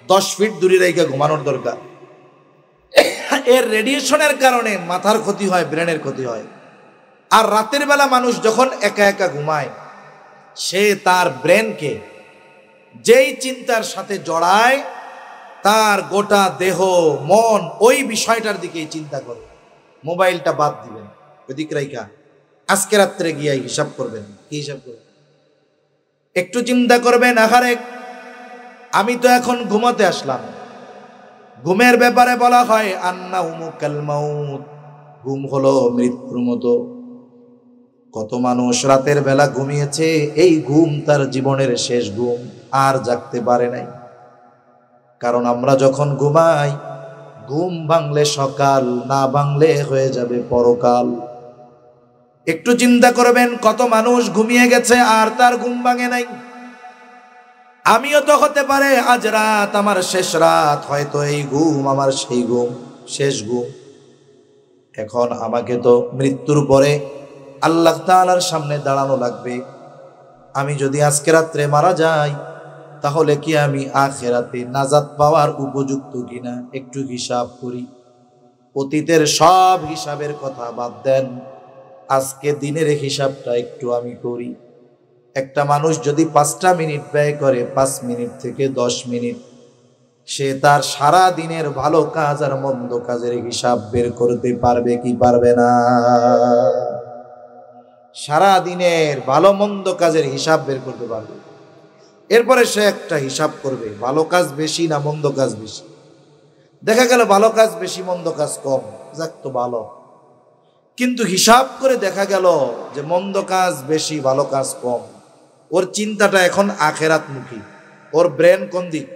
Speaker 1: 10 ফিট দূরে রেখে ঘুমানোর দরকার। এর রেডিয়েশনের কারণে মাথার ক্ষতি হয়, ব্রেনের ক্ষতি হয়। আর রাতের বেলা মানুষ যখন একা একা ঘুমায়, সে তার ব্রেনকে যেই চিন্তার সাথে জড়ায়, তার গোটা দেহ মন ওই বিষয়টার দিকেই চিন্তা করে। মোবাইলটা বাদ দিবেন, ওদিক রাইখা আজকে রাত্রে গিয়ে হিসাব করবেন। কি হিসাব করবেন? একটু চিন্তা করবেন, আহারে আমি তো এখন ঘুমাতে আসলাম। ঘুমের ব্যাপারে বলা হয় আন্নাউমু কাল মাউত, ঘুম হলো মৃত্যুর মতো। কত মানুষ রাতের বেলা ঘুমিয়েছে, এই ঘুম তার জীবনের শেষ ঘুম, আর জাগতে পারে নাই। কারণ আমরা যখন ঘুমাই, ঘুম ভাঙলে সকাল, না ভাঙলে হয়ে যাবে পরকাল। একটু চিন্তা করবেন, কত মানুষ ঘুমিয়ে গেছে আর তার ঘুম ভাঙে নাই। আমিও তো হতে পারে আজ রাত আমার শেষ রাত, হয়তো এই ঘুম আমার সেই ঘুম, শেষ ঘুম। এখন আমাকে তো মৃত্যুর পরে আল্লাহ তাআলার সামনে দাঁড়ানো লাগবে। আমি যদি আজকে রাত্রে মারা যাই, তাহলে কি আমি আখিরাতে নাজাত পাওয়ার উপযুক্ত কিনা? একটু হিসাব করি। অতীতের সব হিসাবের কথা বাদ দেন, আজকে দিনের হিসাবটা একটু আমি করি। একটা মানুষ যদি 5টা মিনিট ব্যয় করে, 5 মিনিট থেকে 10 মিনিট, সে তার সারা দিনের ভালো কাজ আর মন্দ কাজের হিসাব বের করতে পারবে কি পারবে না? সারা দিনের ভালো মন্দ কাজের হিসাব বের করতে পারবে। এরপরে সে একটা হিসাব করবে, ভালো কাজ বেশি না মন্দ কাজ বেশি। দেখা গেল ভালো কাজ বেশি, মন্দ কাজ কম, যাক তো ভালো। কিন্তু হিসাব করে দেখা গেল যে মন্দ কাজ বেশি, ভালো কাজ কম। ওর চিন্তাটা এখন আখেরাতমুখী। ওর ব্রেন কোন দিক?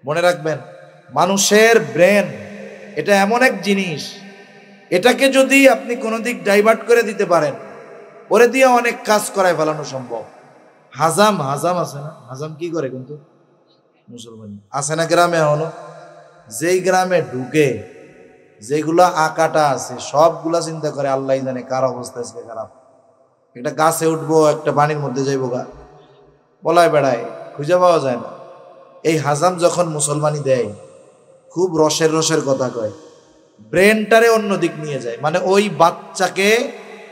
Speaker 1: মনে রাখবেন, মানুষের ব্রেন এটা এমন এক জিনিস, এটাকে যদি আপনি কোনো দিক ডাইভার্ট করে দিতে পারেন, ওরে দিয়ে অনেক কাজ করায় ফেলানো সম্ভব। হাজাম আছে না? হাজাম কি করে কিন্তু মুসলমান আছে না গ্রামে? হলো যেই গ্রামে ঢুকে যেগুলা আকাটা আছে সবগুলা চিন্তা করে আল্লাহ জানে কার অবস্থা আজকে খারাপ। একটা গাছে উঠবো, একটা পানির মধ্যে যাইবো, গা বলায় বেড়ায়, খুঁজে পাওয়া যায় না। এই হাজাম যখন মুসলমানি দেয়, খুব রসের কথা কয়, ব্রেনটারে অন্য দিক নিয়ে যায়। মানে ওই বাচ্চাকে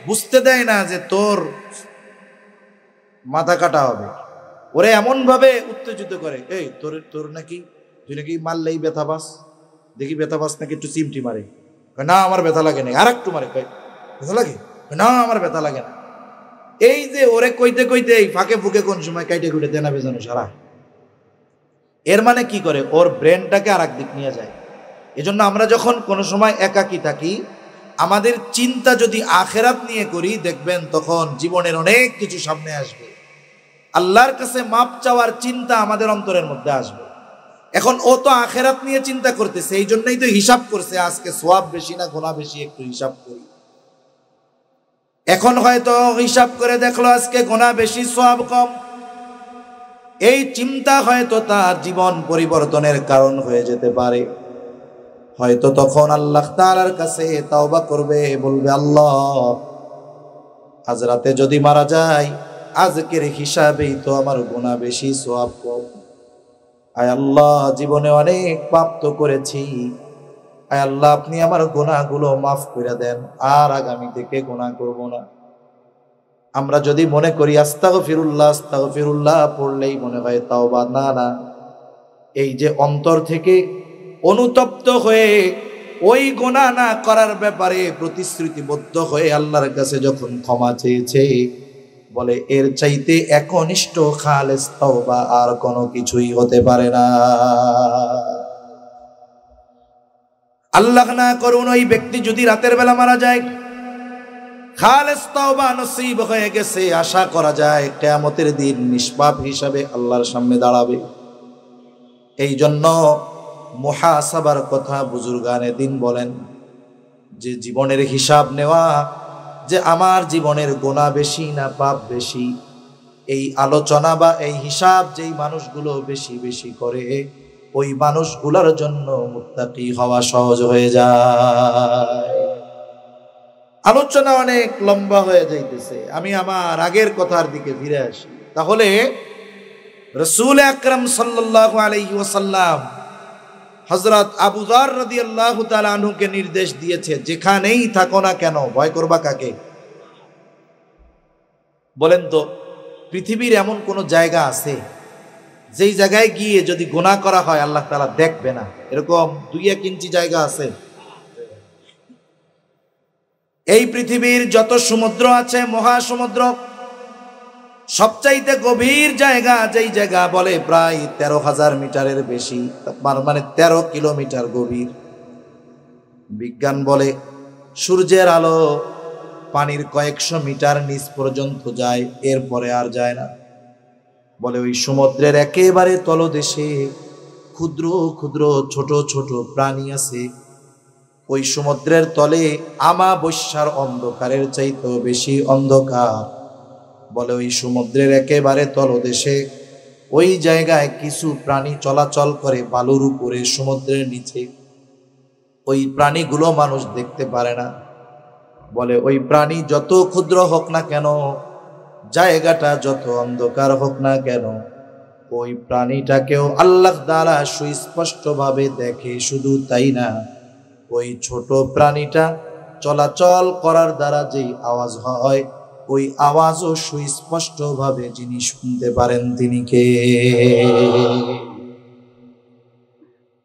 Speaker 1: বুঝতে দেয় না যে তোর মাথা কাটা হবে। ওরে এমন ভাবে উত্তেজিত করে, এই তোর নাকি, তুই নাকি মারলেই ব্যথা পাস, দেখি ব্যথা পাস নাকি, একটু চিমটি মারে, না আমার ব্যথা লাগে না, আর একটু মারে, ব্যথা লাগে না, আমার ব্যথা লাগে না। এই যে ওরে কইতে কইতে এই ফাঁকে ফুকে কোন সময় কাইটে কুটে দেনা বেজানো সারা। এর মানে কি করে? ওর ব্রেনটাকে আর এক দিক নিয়ে যায়। এজন্য আমরা যখন কোনো সময় একাকী থাকি, আমাদের চিন্তা যদি আখেরাত নিয়ে করি, দেখবেন তখন জীবনের অনেক কিছু সামনে আসবে। আল্লাহর কাছে মাপ চাওয়ার চিন্তা আমাদের অন্তরের মধ্যে আসবে। এখন ও তো আখেরাত নিয়ে চিন্তা করতেছে, এই জন্যই তো হিসাব করছে আজকে সওয়াব বেশি না গুনাহ বেশি, একটু হিসাব করি। এখন হয়তো হিসাব করে দেখলো আজকে গুনাহ বেশি সওয়াব কম, এই চিন্তা হয়তো তার জীবন পরিবর্তনের কারণ হয়ে যেতে পারে। হয়তো তখন আল্লাহ তাআলার কাছে তওবা করবে, বলবে আল্লাহ আজ রাতে যদি মারা যায়, আজকের হিসাবেই তো আমার গুনাহ বেশি সওয়াব কম। আয় আল্লাহ জীবনে অনেক পাপ তো করেছি, আয় আল্লাহ আপনি আমার গুনাহগুলো মাফ করে দেন, আর আগামী থেকে গুনাহ করব না। আমরা যদি মনে করি আস্তাগফিরুল্লাহ আস্তাগফিরুল্লাহ পড়লেই মনে হয় তাওবা, না না, এই যে অন্তর থেকে অনুতপ্ত হয়ে ওই গুনাহ না করার ব্যাপারে প্রতিশ্রুতিবদ্ধ হয়ে আল্লাহর কাছে যখন ক্ষমা চেয়েছে, বলে এর চাইতে একনিষ্ঠ খালেস তাওবা আর কোনো কিছুই হতে পারে না। আল্লাহ না করুন ওই ব্যক্তি যদি রাতের বেলা মারা যায়, খালেস তাওবা নসিব হয়ে গেছে, আশা করা যায় কিয়ামতের দিন নিষ্পাপ হিসাবে আল্লাহর সামনে দাঁড়াবে। এই জন্য মুহাসাবার কথা বুজুর্গানে দিন বলেন, যে জীবনের হিসাব নেওয়া, যে আমার জীবনের গুনাহ বেশি না পাপ বেশি, এই আলোচনা বা এই হিসাব যেই মানুষগুলো বেশি বেশি করে, ওই মানুষগুলোর জন্য মুত্তাকি হওয়া সহজ হয়ে যায়। আলোচনা অনেক লম্বা হয়ে যাইতেছে, আমি আমার আগের কথার দিকে ফিরে আসি। তাহলে রাসূল আকরাম সাল্লাল্লাহু আলাইহি ওয়াসাল্লাম হযরত আবু যর রাদিয়াল্লাহু তাআলা আনহুকে নির্দেশ দিয়েছে, যেখানেই থাকো না কেন ভয় করবা কাকে? বলেন তো, পৃথিবীর এমন কোন জায়গা আছে যেই জায়গায় গিয়ে যদি গুনাহ করা হয় আল্লাহ তাআলা দেখবে না? এরকম 2-1 ইঞ্চি জায়গা আছে? এই পৃথিবীর যত সমুদ্র আছে, মহাসমুদ্র, সবচাইতে গভীর জায়গা যেই জায়গা বলে প্রায় 13,000 মিটারের বেশি, মানে 13 কিলোমিটার গভীর। বিজ্ঞান বলে সূর্যের আলো পানির কয়েকশো মিটার নিচ পর্যন্ত যায়, এরপরে আর যায় না। বলে ওই সমুদ্রের একেবারে তলদেশে ক্ষুদ্র ক্ষুদ্র ছোট ছোট প্রাণী আছে। ওই সমুদ্রের তলে আমাবস্যার অন্ধকারের চাইতেও বেশি অন্ধকার। বলে ওই সমুদ্রের একেবারে তলদেশে ওই জায়গায় কিছু প্রাণী চলাচল করে বালুর উপরে, সমুদ্রের নিচে। ওই প্রাণীগুলো মানুষ দেখতে পারে না। বলে ওই প্রাণী যত ক্ষুদ্র হোক না কেন, জায়গাটা যত অন্ধকার হোক না কেন, ওই প্রাণীটাকেও আল্লাহ তাআলা সুস্পষ্টভাবে দেখে। শুধু তাই না, ওই ছোট প্রাণীটা চলাচল করার দ্বারা যেই আওয়াজ হয়, ওই আওয়াজও সুস্পষ্টভাবে যিনি শুনতে পারেন তিনি কে?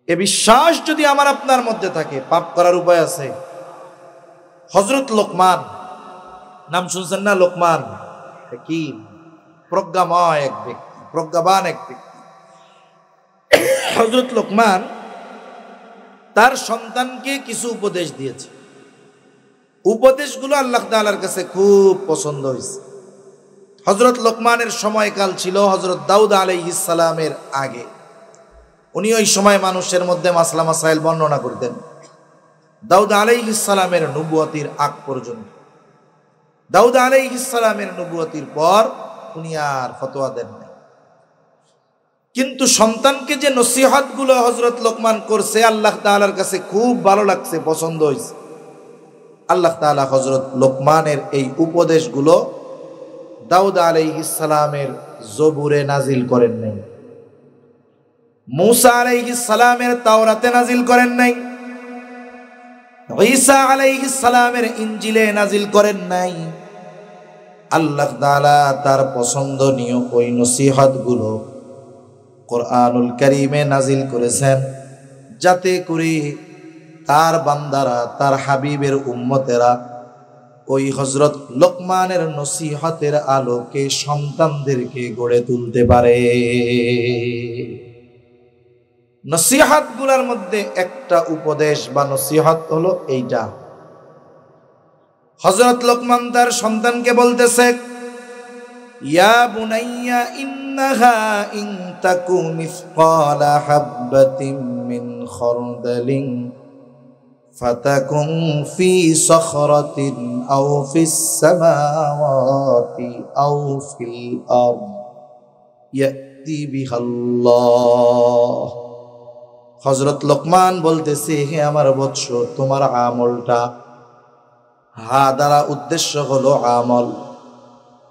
Speaker 1: এ বিশ্বাস যদি আমার আপনার মধ্যে থাকে, পাপ করার উপায় আছে। হযরত লোকমান, নাম শুনছেন না? লোকমান কি প্রজ্ঞাময় এক ব্যক্তি, প্রজ্ঞাবান এক ব্যক্তি। হযরত লোকমান তার সন্তানকে কিছু উপদেশ দিয়েছে। উপদেশগুলো আল্লাহ তাআলার কাছে খুব পছন্দ হয়েছে। হযরত লোকমানের সময়কাল ছিল হযরত দাউদ আলাইহিস সালামের আগে। উনি ওই সময় মানুষের মধ্যে মাসলা মাসাইল বর্ণনা করতেন, দাউদ আলাইহিস সালামের নবুয়তির আগ পর্যন্ত। দাউদ আলাইহিস সালামের নবুয়তির পর উনি আর ফতোয়া দেন না। কিন্তু সন্তানকে যে নসিহতগুলো হযরত লোকমান করছে, আল্লাহ তাআলার কাছে খুব ভালো লাগছে, পছন্দ হয়েছে। আল্লাহ তাআলা হযরত লোকমানের এই উপদেশগুলো দাউদ আলাইহিস সালামের জবুরে নাজিল করেন নাই, মূসা আলাইহিস সালামের তাওরাতে নাজিল করেন নাই, ঈসা আলাইহিস সালামের ইনজিলে নাজিল করেন নাই। আল্লাহ তাআলা তার পছন্দনীয় ওই নসিহতগুলো কোরআনুল কারীমে নাজিল করেছেন, যাতে করে তার বান্দারা, তার হাবিবের উম্মতেরা ওই হযরত লোকমানের নসিহতের আলোকে সন্তানদেরকে গড়ে তুলতে পারে। নসিহতগুলোর মধ্যে একটা উপদেশ বা নসিহত হলো এইটা। হযরত লোকমান তার সন্তানকে বলতেছে, ইয়া বুনাইয়া ইন্নাহা ইন তাকু মিসকালা হাববাতিন মিন খারদালিন ফাতাকুন ফি সখরাতিন আও ফিস সামাওয়াতি আও ফিল আরদ ইয়াতি বিহাল্লাহ। হযরত লোকমান বলতেছে, হে আমার বৎস, তোমার আমলটা, হা দ্বারা উদ্দেশ্য হলো আমল,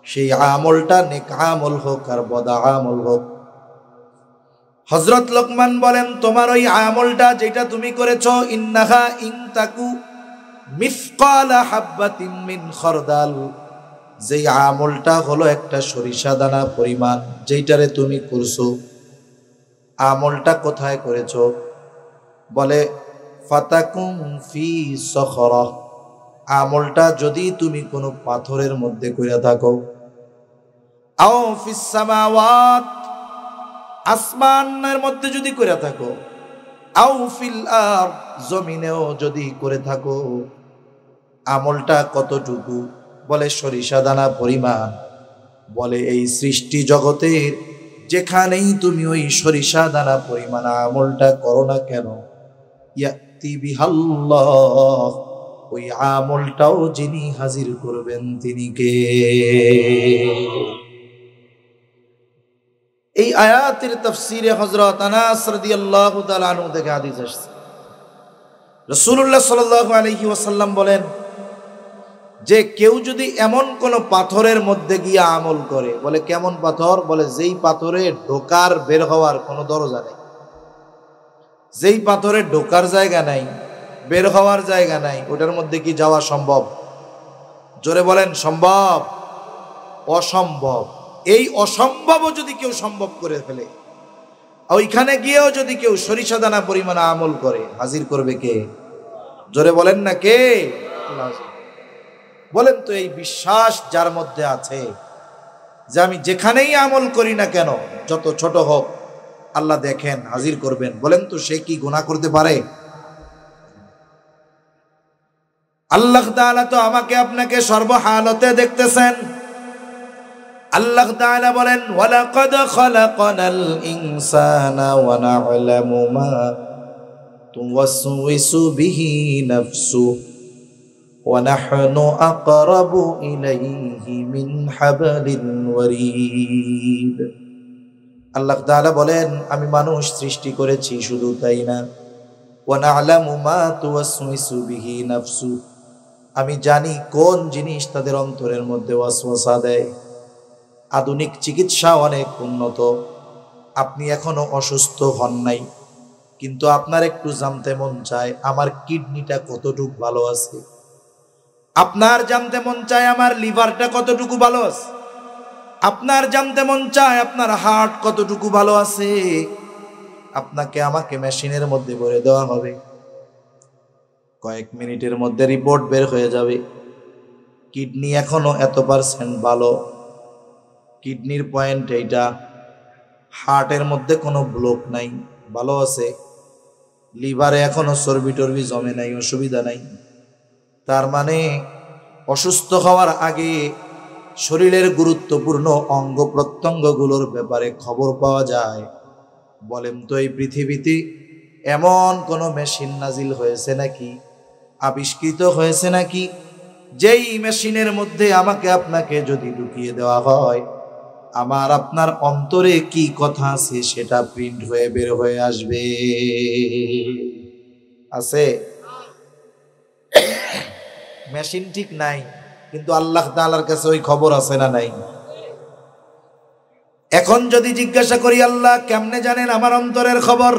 Speaker 1: সেই আমলটা নেক আমল হোক আর বদ আমল হোক। হযরত লোকমান বলেন, তোমার ওই আমলটা যেটা তুমি করেছো, ইন্নাহা ইন তাকু মিসকালা হাববাতিন মিন খারদাল, যেই আমলটা হলো একটা সরিষা দানা পরিমাণ, যেইটারে তুমি করছো, আমলটা কোথায় করেছো? বলে ফাতাকুম ফি সখরা, আমলটা যদি তুমি কোনো পাথরের মধ্যে কইরা থাকো, আও ফিস সামাওয়াত, আসমানের মধ্যে যদি কইরা থাকো, আও ফিল আরদ, জমিনেও যদি করে থাকো, আমলটা কতটুকু? বলে সরিষা দানা পরিমাণ। বলে এই সৃষ্টি জগতের যেখানেই তুমি ওই সরিষা দানা পরিমাণ আমলটা করো না কেন, ইয়াতি বিহাল্লাহ, ওই আমলটাও যিনি হাজির করবেন তিনি কে? এই আয়াতের তাফসীরে হযরত আনাস রাদিয়াল্লাহু তাআলা আনহু থেকে হাদিস আসছে, রাসূলুল্লাহ সাল্লাল্লাহু আলাইহি ওয়াসাল্লাম বলেন যে কেউ যদি এমন কোন পাথরের মধ্যে গিয়ে আমল করে, বলে কেমন পাথর? বলে যেই পাথরে ঢোকার বের হওয়ার কোনো দরজা নেই, যেই পাথরে ঢোকার জায়গা নাই, বের হওয়ার জায়গা নাই, ওটার মধ্যে কি যাওয়া সম্ভব? জোরে বলেন সম্ভব? অসম্ভব। এই অসম্ভবও যদি কেউ সম্ভব করে ফেলে, ওইখানে গিয়েও যদি কেউ সরিষা দানা পরিমাণ আমল করে, হাজির করবে কে? জোরে বলেন না কে? বলেন তো এই বিশ্বাস যার মধ্যে আছে যে আমি যেখানেই আমল করি না কেন, যত ছোট হোক, আল্লাহ দেখেন, হাজির করবেন, বলেন তো সে কি গুনাহ করতে পারে? আল্লাহ তাআলা তো আমাকে আপনাকে সর্বহালতে দেখতেছেন। আল্লাহ তাআলা বলেন, ওয়ালাকাদ খালাকনাল ইনসানা ওয়া না'লামু মা তুওয়াসওয়িসু বিহি নাফসুহু ওয়া নাহনু আকরাবু ইলাইহি মিন হাবলিন ওয়ারিদ। আল্লাহ তাআলা বলেন, আমি মানুষ সৃষ্টি করেছি, শুধু তাই না, ওয়া না'লামু মা তুওয়াসওয়িসু বিহি নাফসুহু, আমি জানি কোন জিনিস তাদের অন্তরের মধ্যে ওয়াসওয়াসা দেয়। আধুনিক চিকিৎসা অনেক উন্নত, আপনি এখনো অসুস্থ হন নাই, কিন্তু আপনার একটু জানতে মন চায় আমার কিডনিটা কতটুকু ভালো আছে, আপনার জানতে মন চায় আমার লিভারটা কতটুকু ভালো আছে, আপনার জানতে মন চায় আপনার হার্ট কতটুকু ভালো আছে। আপনাকে আমাকে মেশিনের মধ্যে ভরে দেওয়া হবে, কয়েক মিনিটের মধ্যে রিপোর্ট বের হয়ে যাবে, কিডনি এখনো এত পার্সেন্ট ভালো, কিডনির পয়েন্ট এইটা, হার্টের মধ্যে কোনো ব্লক নাই, ভালো আছে, লিভারে এখনো চর্বি টর্বি জমে নাই, অসুবিধা নাই। তার মানে অসুস্থ হওয়ার আগে শরীরের গুরুত্বপূর্ণ অঙ্গ প্রত্যঙ্গগুলোর ব্যাপারে খবর পাওয়া যায়। বলেন তো এই পৃথিবীতে এমন কোনো মেশিন নাজিল হয়েছে নাকি, আবিষ্কৃত হয়েছে নাকি, যেই মেশিনের মধ্যে আমাকে আপনাকে যদি ঢুকিয়ে দেওয়া হয়, আমার আপনার অন্তরে কি কথা আছে সেটা প্রিন্ট হয়ে বের হয়ে আসবে? আছে? মেশিন ঠিক নাই, কিন্তু আল্লাহ তাআলার কাছে ওই খবর আছে না নাই? এখন যদি জিজ্ঞাসা করি, আল্লাহ কেমনে জানেন আমার অন্তরের খবর?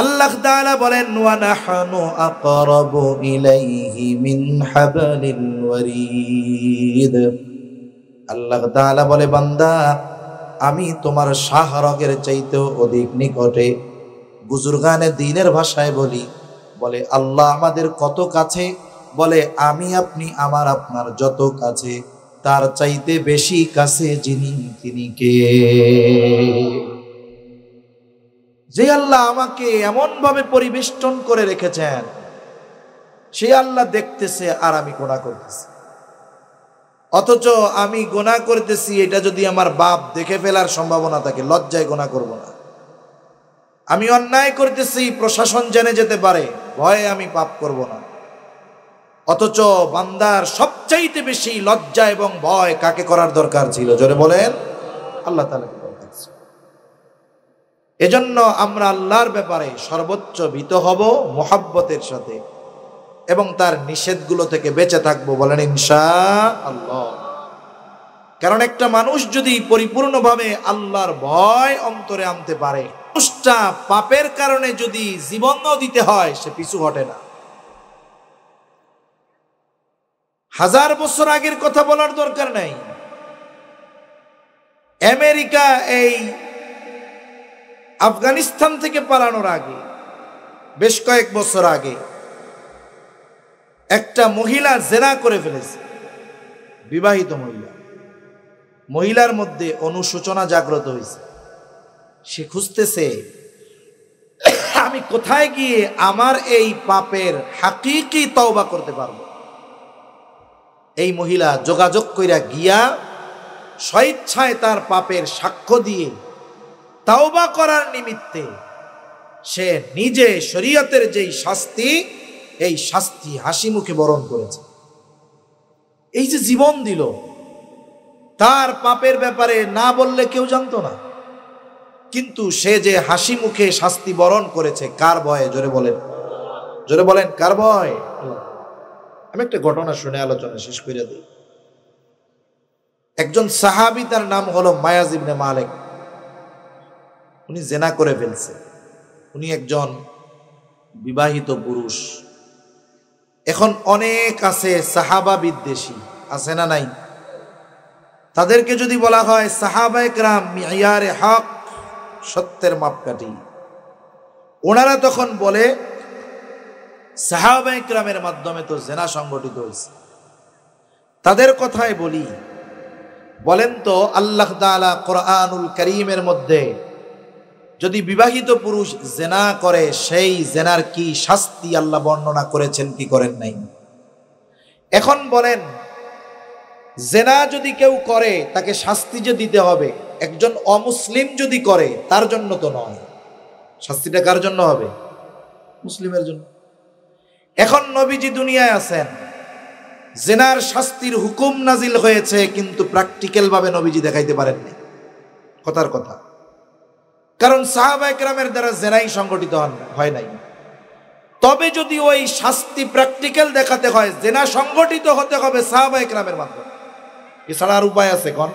Speaker 1: আল্লাহ তাআলা বলেন, ওয়া নাহনু আকরাবু ইলাইহি মিন হাবলিল ওয়ারিদ। আল্লাহ তাআলা বলে, বান্দা আমি তোমার শাহরগের চাইতেও অধিক নিকটে। বুজুর্গানে দ্বীনের ভাষায় বলি, বলে আল্লাহ আমাদের কত কাছে, বলে আমি আপনি আমার আপনার যত কাছে, তার চাইতে বেশি কাছে যিনি, তিনি কে? যে আল্লাহ আমাকে এমন ভাবে পরিবেষ্টন করে রেখেছেন, সে আল্লাহ দেখতেছে আর আমি গুনাহ করতেছি। অথচ আমি গুনাহ করতেছি, এটা যদি আমার বাপ দেখে ফেলার সম্ভাবনা থাকে, লজ্জায় গুনাহ করব না। আমি অন্যায় করতেছি, প্রশাসন জেনে যেতে পারে, ভয়ে আমি পাপ করব না। অথচ বান্দার সবচাইতে বেশি লজ্জা এবং ভয় কাকে করার দরকার ছিল? জোরে বলেন, আল্লাহ তাআলাকে দরকার ছিল। এজন্য আমরা আল্লাহর ব্যাপারে সর্বোচ্চ ভীত হব মুহাব্বতের সাথে, এবং তার নিষেধগুলো থেকে বেঁচে থাকবো, বলেন ইনশাআল্লাহ। কারণ একটা মানুষ যদি পরিপূর্ণভাবে আল্লাহর ভয় অন্তরে আনতে পারে, মানুষটা পাপের কারণে যদি জীবনও দিতে হয়, সে পিছু হটে না। 1000 বছর আগের কথা বলার দরকার নাই। আমেরিকা এই আফগানিস্তান থেকে পালানোর আগে, বেশ কয়েক বছর আগে, একটা মহিলা জেনা করে ফেলেছে, বিবাহিত মহিলা। মহিলার মধ্যে অনুশোচনা জাগ্রত হয়েছে। সে খুঁজতেছে, আমি কোথায় গিয়ে আমার এই পাপের হাকিকি তওবা করতে পারবো। এই মহিলা যোগাযোগ কইরা গিয়া স্বেচ্ছায় তার পাপের সাক্ষ্য দিয়ে তওবা করার নিমিত্তে সে নিজে শরীয়তের যেই শাস্তি, এই শাস্তি হাসি মুখে বরণ করেছে। এই যে জীবন দিল, তার পাপের ব্যাপারে না বললে কেউ জানতো না, কিন্তু সে যে হাসি মুখে শাস্তি বরণ করেছে, কার ভয়ে? জোরে বলেন, জোরে বলেন, কার ভয়? আমি একটা ঘটনা শুনে আলোচনা শেষ করে দিই। একজন সাহাবী, তার নাম হলো মায়াজ ইবনে মালিক। উনি জেনা করে ফেলছে। উনি একজন বিবাহিত পুরুষ। এখন অনেক আছে সাহাবা বিদ্বেষী, আছে না নাই? তাদেরকে যদি বলা হয় সাহাবায়ে কেরাম মিয়ারে হক, সত্যের মাপকাঠি, ওনারা তখন বলে সাহাবায়ে কেরামের মাধ্যমে তো জেনা সংগঠিত হয়েছে। তাদের কথাই বলি, বলেন তো আল্লাহ তাআলা কোরআনুল কারীমের মধ্যে যদি বিবাহিত পুরুষ জেনা করে, সেই জেনার কি শাস্তি আল্লাহ বর্ণনা করেছেন কি করেন নাই? এখন বলেন, জেনা যদি কেউ করে তাকে শাস্তি যে দিতে হবে, একজন অমুসলিম যদি করে তার জন্য তো নয়। শাস্তিটা কার জন্য হবে? মুসলিমের জন্য। এখন নবীজি দুনিয়ায় আছেন, জেনার শাস্তির হুকুম নাজিল হয়েছে, কিন্তু প্র্যাকটিক্যাল ভাবে নবীজি দেখাইতে পারেননি। কথার কথা, কারণ সাহাবায়ে কেরামের দ্বারা জেনাই সংগঠিত হয় নাই। তবে যদি ওই শাস্তি প্র্যাকটিক্যাল দেখাতে হয়, জেনা সংগঠিত হতে হবে সাহাবায়ে কেরামের মাধ্যমে। এছাড়া আর উপায় আছে কোন?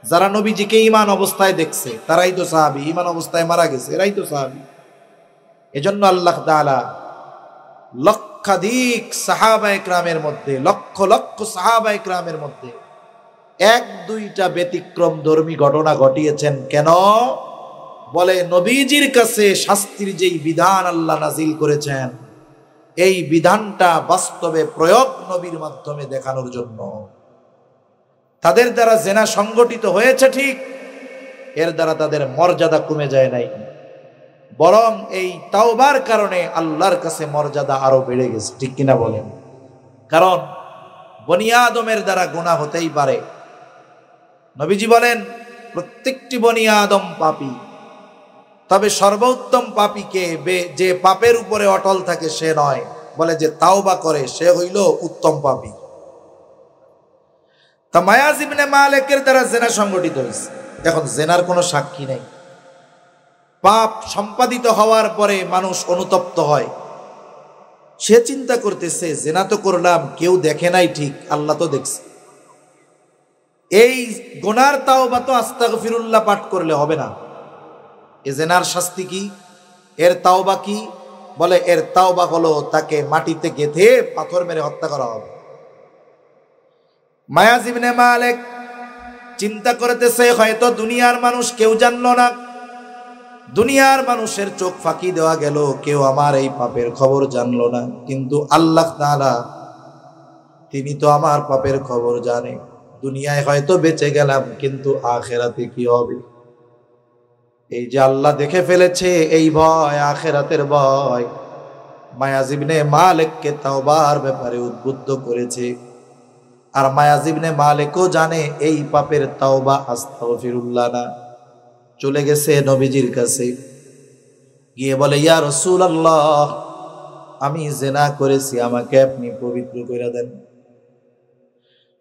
Speaker 1: যারা নবীজিকে ঈমান অবস্থায় দেখছে তারাই তো সাহাবী, ঈমান অবস্থায় মারা গেছে এরাই তো সাহাবী। এজন্য আল্লাহ তাআলা লক্ষাধিক সাহাবায়ে কেরামের মধ্যে, লক্ষ লক্ষ সাহাবায়ে কেরামের মধ্যে 1-2টা ব্যতিক্রম ধর্মী ঘটনা ঘটিয়েছেন। কেন? বলে নবীজির কাছে শাস্তির যেই বিধান আল্লাহ নাজিল করেছেন, এই বিধানটা বাস্তবে প্রয়োগ নবীর মাধ্যমে দেখানোর জন্য। তাদের দ্বারা জেনা সংগঠিত হয়েছে ঠিক, এর দ্বারা তাদের মর্যাদা কমে যায় নাই, বরং এই তাওবার কারণে আল্লাহর কাছে মর্যাদা আরো বেড়ে গেছে। ঠিক কিনা বলেন? কারণ বনি আদমের দ্বারা গুনাহ হতেই পারে। নবীজি বলেন প্রত্যেকটি বনি আদম পাপী, তবে সর্বোত্তম পাপী কে? যে পাপের উপরে অটল থাকে সে নয়, বলে যে তাওবা করে সে হইল উত্তম পাপী। তা মায়াজ ইবনে মালিকের দ্বারা জেনা সংগঠিত হয়েছে। এখন জেনার কোনো সাক্ষী নেই। পাপ সম্পাদিত হওয়ার পরে মানুষ অনুতপ্ত হয়। সে চিন্তা করতেছে জেনা তো করলাম, কেউ দেখে নাই, ঠিক আল্লাহ তো দেখছে। এই গুনার তাওবা তো আস্তাগফিরুল্লাহ পাঠ করলে হবে না। এ জেনার শাস্তি কি? এর তাওবা কি? বলে এর তাওবা হলো তাকে মাটিতে গেঁথে পাথর মেরে হত্যা করা হবে। মায়াজ ইবনে মালিক চিন্তা করতেছে হয়তো দুনিয়ার মানুষ কেউ জানলো না, দুনিয়ার মানুষের চোখ ফাঁকি দেওয়া গেল, কেউ আমার এই পাপের খবর জানলো না, কিন্তু আল্লাহ তাআলা তিনি তো আমার পাপের খবর জানে। দুনিয়ায় হয়তো বেঁচে গেলাম, কিন্তু আখিরাতে কি হবে? এই যে আল্লাহ দেখে ফেলেছে, এই ভয়, আখিরাতের ভয় মায়াজ ইবনে মালিককে তাওবার ব্যাপারে উদ্বুদ্ধ করেছে। আর মায়াজ ইবনে মালিকও জানে এই পাপের তাওবা আস্তাগফিরুল্লাহ না। চলে গেছে নবীজির কাছে, গিয়ে বলে, ইয়া রাসূলুল্লাহ, আমি জিনা করেছি, আমাকে আপনি পবিত্র করে দেন।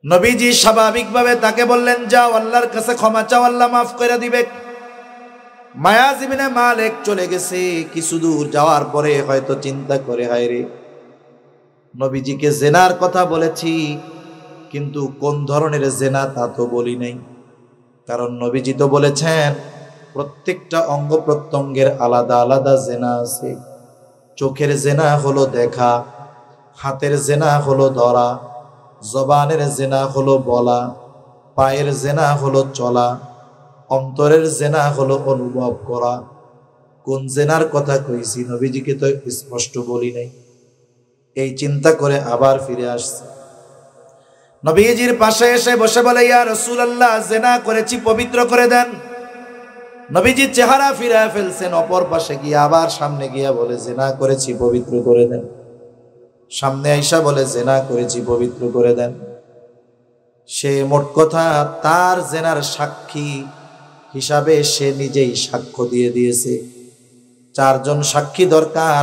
Speaker 1: নবীজি স্বাভাবিকভাবে তাকে বললেন, যাও আল্লাহর কাছে ক্ষমা চাও, আল্লাহ মাফ করে দিবে। মায়াজ ইবনে মালিক চলে গেছে। কিছু দূর যাওয়ার পরে হয়তো চিন্তা করে, হায় রে, নবীজিকে জেনার কথা বলেছি, কিন্তু কোন ধরনের জেনা তা তো বলি নাই। কারণ নবীজি তো বলেছেন প্রত্যেকটা অঙ্গ প্রত্যঙ্গের আলাদা আলাদা জেনা আছে। চোখের জেনা হলো দেখা, হাতের জেনা হলো ধরা, জবানের জেনা হলো বলা, পায়ের জেনা হলো চলা, অন্তরের জেনা হলো অনুভব করা। কোন জেনার কথা কইছি নবীজিকে তো স্পষ্ট বলি নাই। এই চিন্তা করে আবার ফিরে আসছে। নবীজির পাশে এসে বসে বলে, ইয়া রাসূলুল্লাহ, জেনা করেছি, পবিত্র করে দেন। নবীজি চেহারা ফিরায় ফেলছেন, অপর পাশে গিয়ে আবার সামনে গিয়া বলে, জেনা করেছি, পবিত্র করে দেন। সামনে আইসা বলে, জেনা করেছি, পবিত্র করে দেন। সে মোট কথা তার জেনার সাক্ষী হিসাবে সে নিজেই সাক্ষ্য দিয়ে দিয়েছে। 4 জন সাক্ষী দরকার,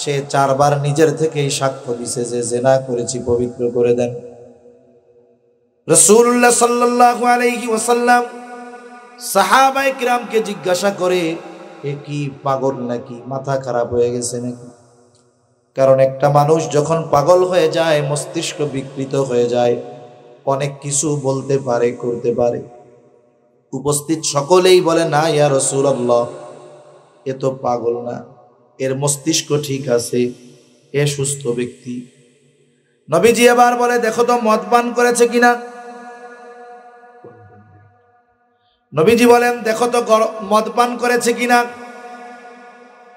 Speaker 1: সে 4 বার নিজের থেকেই সাক্ষ্য দিছে যে জেনা করেছি, পবিত্র করে দেন। রাসূলুল্লাহ সাল্লাল্লাহু আলাইহি ওয়াসাল্লাম সাহাবায়ে কিরামকে জিজ্ঞাসা করে, এ কি পাগল নাকি, মাথা খারাপ হয়ে গেছে নাকি? কারণ একটা মানুষ যখন পাগল হয়ে যায়, মস্তিষ্ক বিকৃত হয়ে যায়, অনেক কিছু বলতে পারে, করতে পারে। উপস্থিত সকলেই বলে, না ইয়া রাসূলুল্লাহ, এ তো পাগল না, এর মস্তিষ্ক ঠিক আছে, এ সুস্থ ব্যক্তি। নবীজি এবার বলে, দেখো তো মদ পান করেছে কিনা। নবীজি বলেন, দেখো তো মদ পান করেছে কিনা।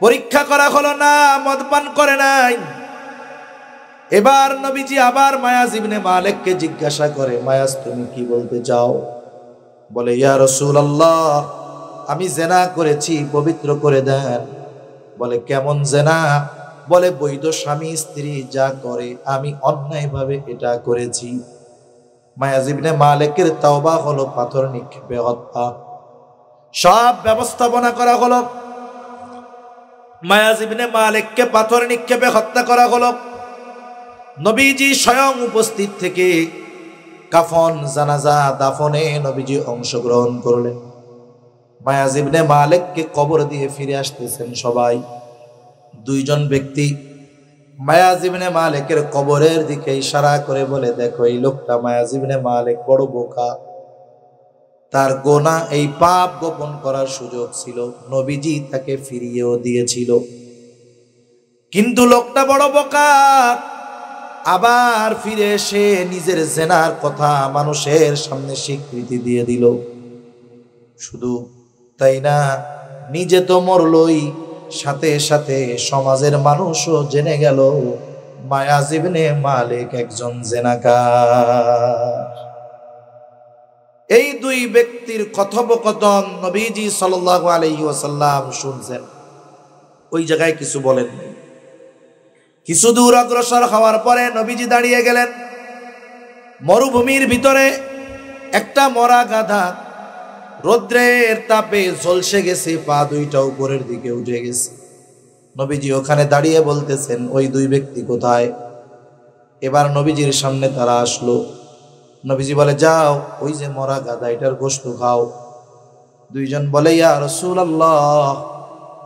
Speaker 1: পরীক্ষা করা হলো, না, মদ পান করে নাই। এবার নবীজি আবার মায়াজ ইবনে মালিককে জিজ্ঞাসা করে, মায়াজ, তুমি কি বলতে চাও? বলে, ইয়া রাসূলুল্লাহ, আমি জেনা করেছি, পবিত্র করে দেন। বলে, কেমন জেনা? বলে, বৈধ স্বামী স্ত্রী যা করে আমি অন্যায়ভাবে এটা করেছি। মায়াজ ইবনে মালিকের তাওবা হলো পাথর নিক্ষেপে হত্যা। সব ব্যবস্থাপনা করা হলো, মায়াজ ইবনে মালিককে পাথর নিক্ষেপে হত্যা করা হলো। নবীজি স্বয়ং উপস্থিত থেকে কাফন, জানাজা, দাফনে নবীজি অংশগ্রহণ করলেন। মায়াজ ইবনে মালিককে কবর দিয়ে ফিরে আসতেছেন সবাই। 2 জন ব্যক্তি মায়াজ ইবনে মালিকের কবরের দিকে ইশারা করে বলে, দেখো এই লোকটা মায়াজ ইবনে মালিক বড় বোকা, তার গোনাহ, এই পাপ গোপন করার সুযোগ ছিল, নবীজি তাকে ফিরিয়েও দিয়েছিল, কিন্তু লোকটা বড় বোকা। আবার ফিরে এসে নিজের জেনার কথা মানুষের সামনে স্বীকৃতি দিয়ে দিল। শুধু তাই না, নিজে তো মরলই, সাথে সাথে সমাজের মানুষও জেনে গেল মায়াজ ইবনে মালিক একজন জেনাকার। এই 2 ব্যক্তির কথোপকথন নবীজি সাল্লাল্লাহু আলাইহি ওয়াসাল্লাম শুনছেন। ওই জায়গায় কিছু বলেন নাই। কিছু দূর অগ্রসর হওয়ার পরে নবীজি দাঁড়িয়ে গেলেন। মরুভূমির ভিতরে একটা মরা গাধা রৌদ্রের তাপে ঝলসে গেছে, পা 2টা উপরের দিকে উঠে গেছে। নবীজি ওখানে দাঁড়িয়ে বলতেছেন, ওই 2 ব্যক্তি কোথায়? এবার নবীজির সামনে তারা আসলো। নবীজি বলে, যাও ওই যে মরা গাধা, এটার গোশত খাও। 2 জন বলে, ইয়া রাসূলুল্লাহ,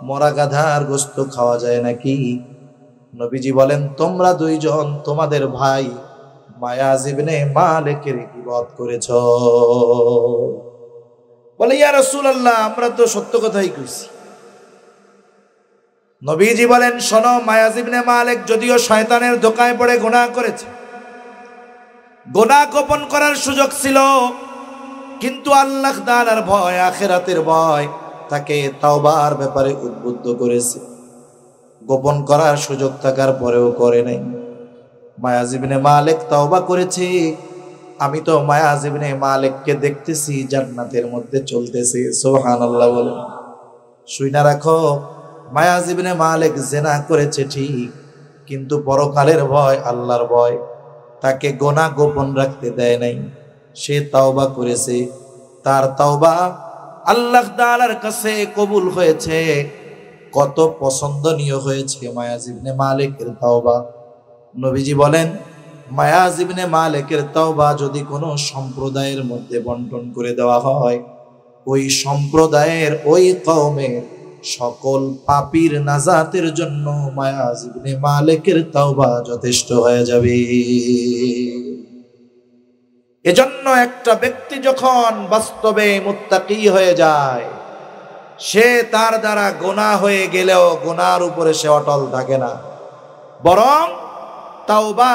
Speaker 1: মরা গাধার গোশত খাওয়া যায় নাকি? নবীজি বলেন, তোমরা 2 জন তোমাদের ভাই মায়াজ ইবনে মালিকের গীবত করেছো। বলে, ইয়া রাসূলুল্লাহ, আমরা তো সত্য কথাই কইছি। নবীজি বলেন, শোনো, মায়াজ ইবনে মালিক যদিও শয়তানের ধোঁকায় পড়ে গুনাহ করেছে, গুনাহ গোপন করার সুযোগ ছিল, কিন্তু আল্লাহ তাআলার ভয়, আখিরাতের ভয় তাকে তাওবার ব্যাপারে উদ্বুদ্ধ করেছে। গোপন করার সুযোগ থাকার পরেও করে নাই। মায়াজ ইবনে মালিক তাওবা করেছে। আমি তো মায়াজ ইবনে মালিককে দেখতেছি জান্নাতের মধ্যে চলতেছে। সুবহানাল্লাহ বলেন। শুইনা রাখো, মায়াজ ইবনে মালিক জিনা করেছে ঠিক, কিন্তু পরকালের ভয়, আল্লাহর ভয়, তাকে গোনা গোপন রাখতে দেয় নাই, সে তাওবা করেছে, তার তাওবা আল্লাহ তাআলার কাছে কবুল হয়েছে। কত পছন্দনীয় হয়েছে মায়াজ ইবনে মালিকের তাওবা। নবীজি বলেন, মায়াজ ইবনে মালিকের তাওবা যদি কোনো সম্প্রদায়ের মধ্যে বন্টন করে দেওয়া হয়, ওই সম্প্রদায়ের ওই কওমের সকল পাপীর নাজাতের জন্য মায়াজ ইবনে মালিকের তাওবা যথেষ্ট হয়ে যাবে। এজন্য একটা ব্যক্তি যখন বাস্তবে মুত্তাকি হয়ে যায়, সে তার দ্বারা গুনাহ হয়ে গেলেও গুনার উপরে সে অটল থাকে না, বরং তাওবা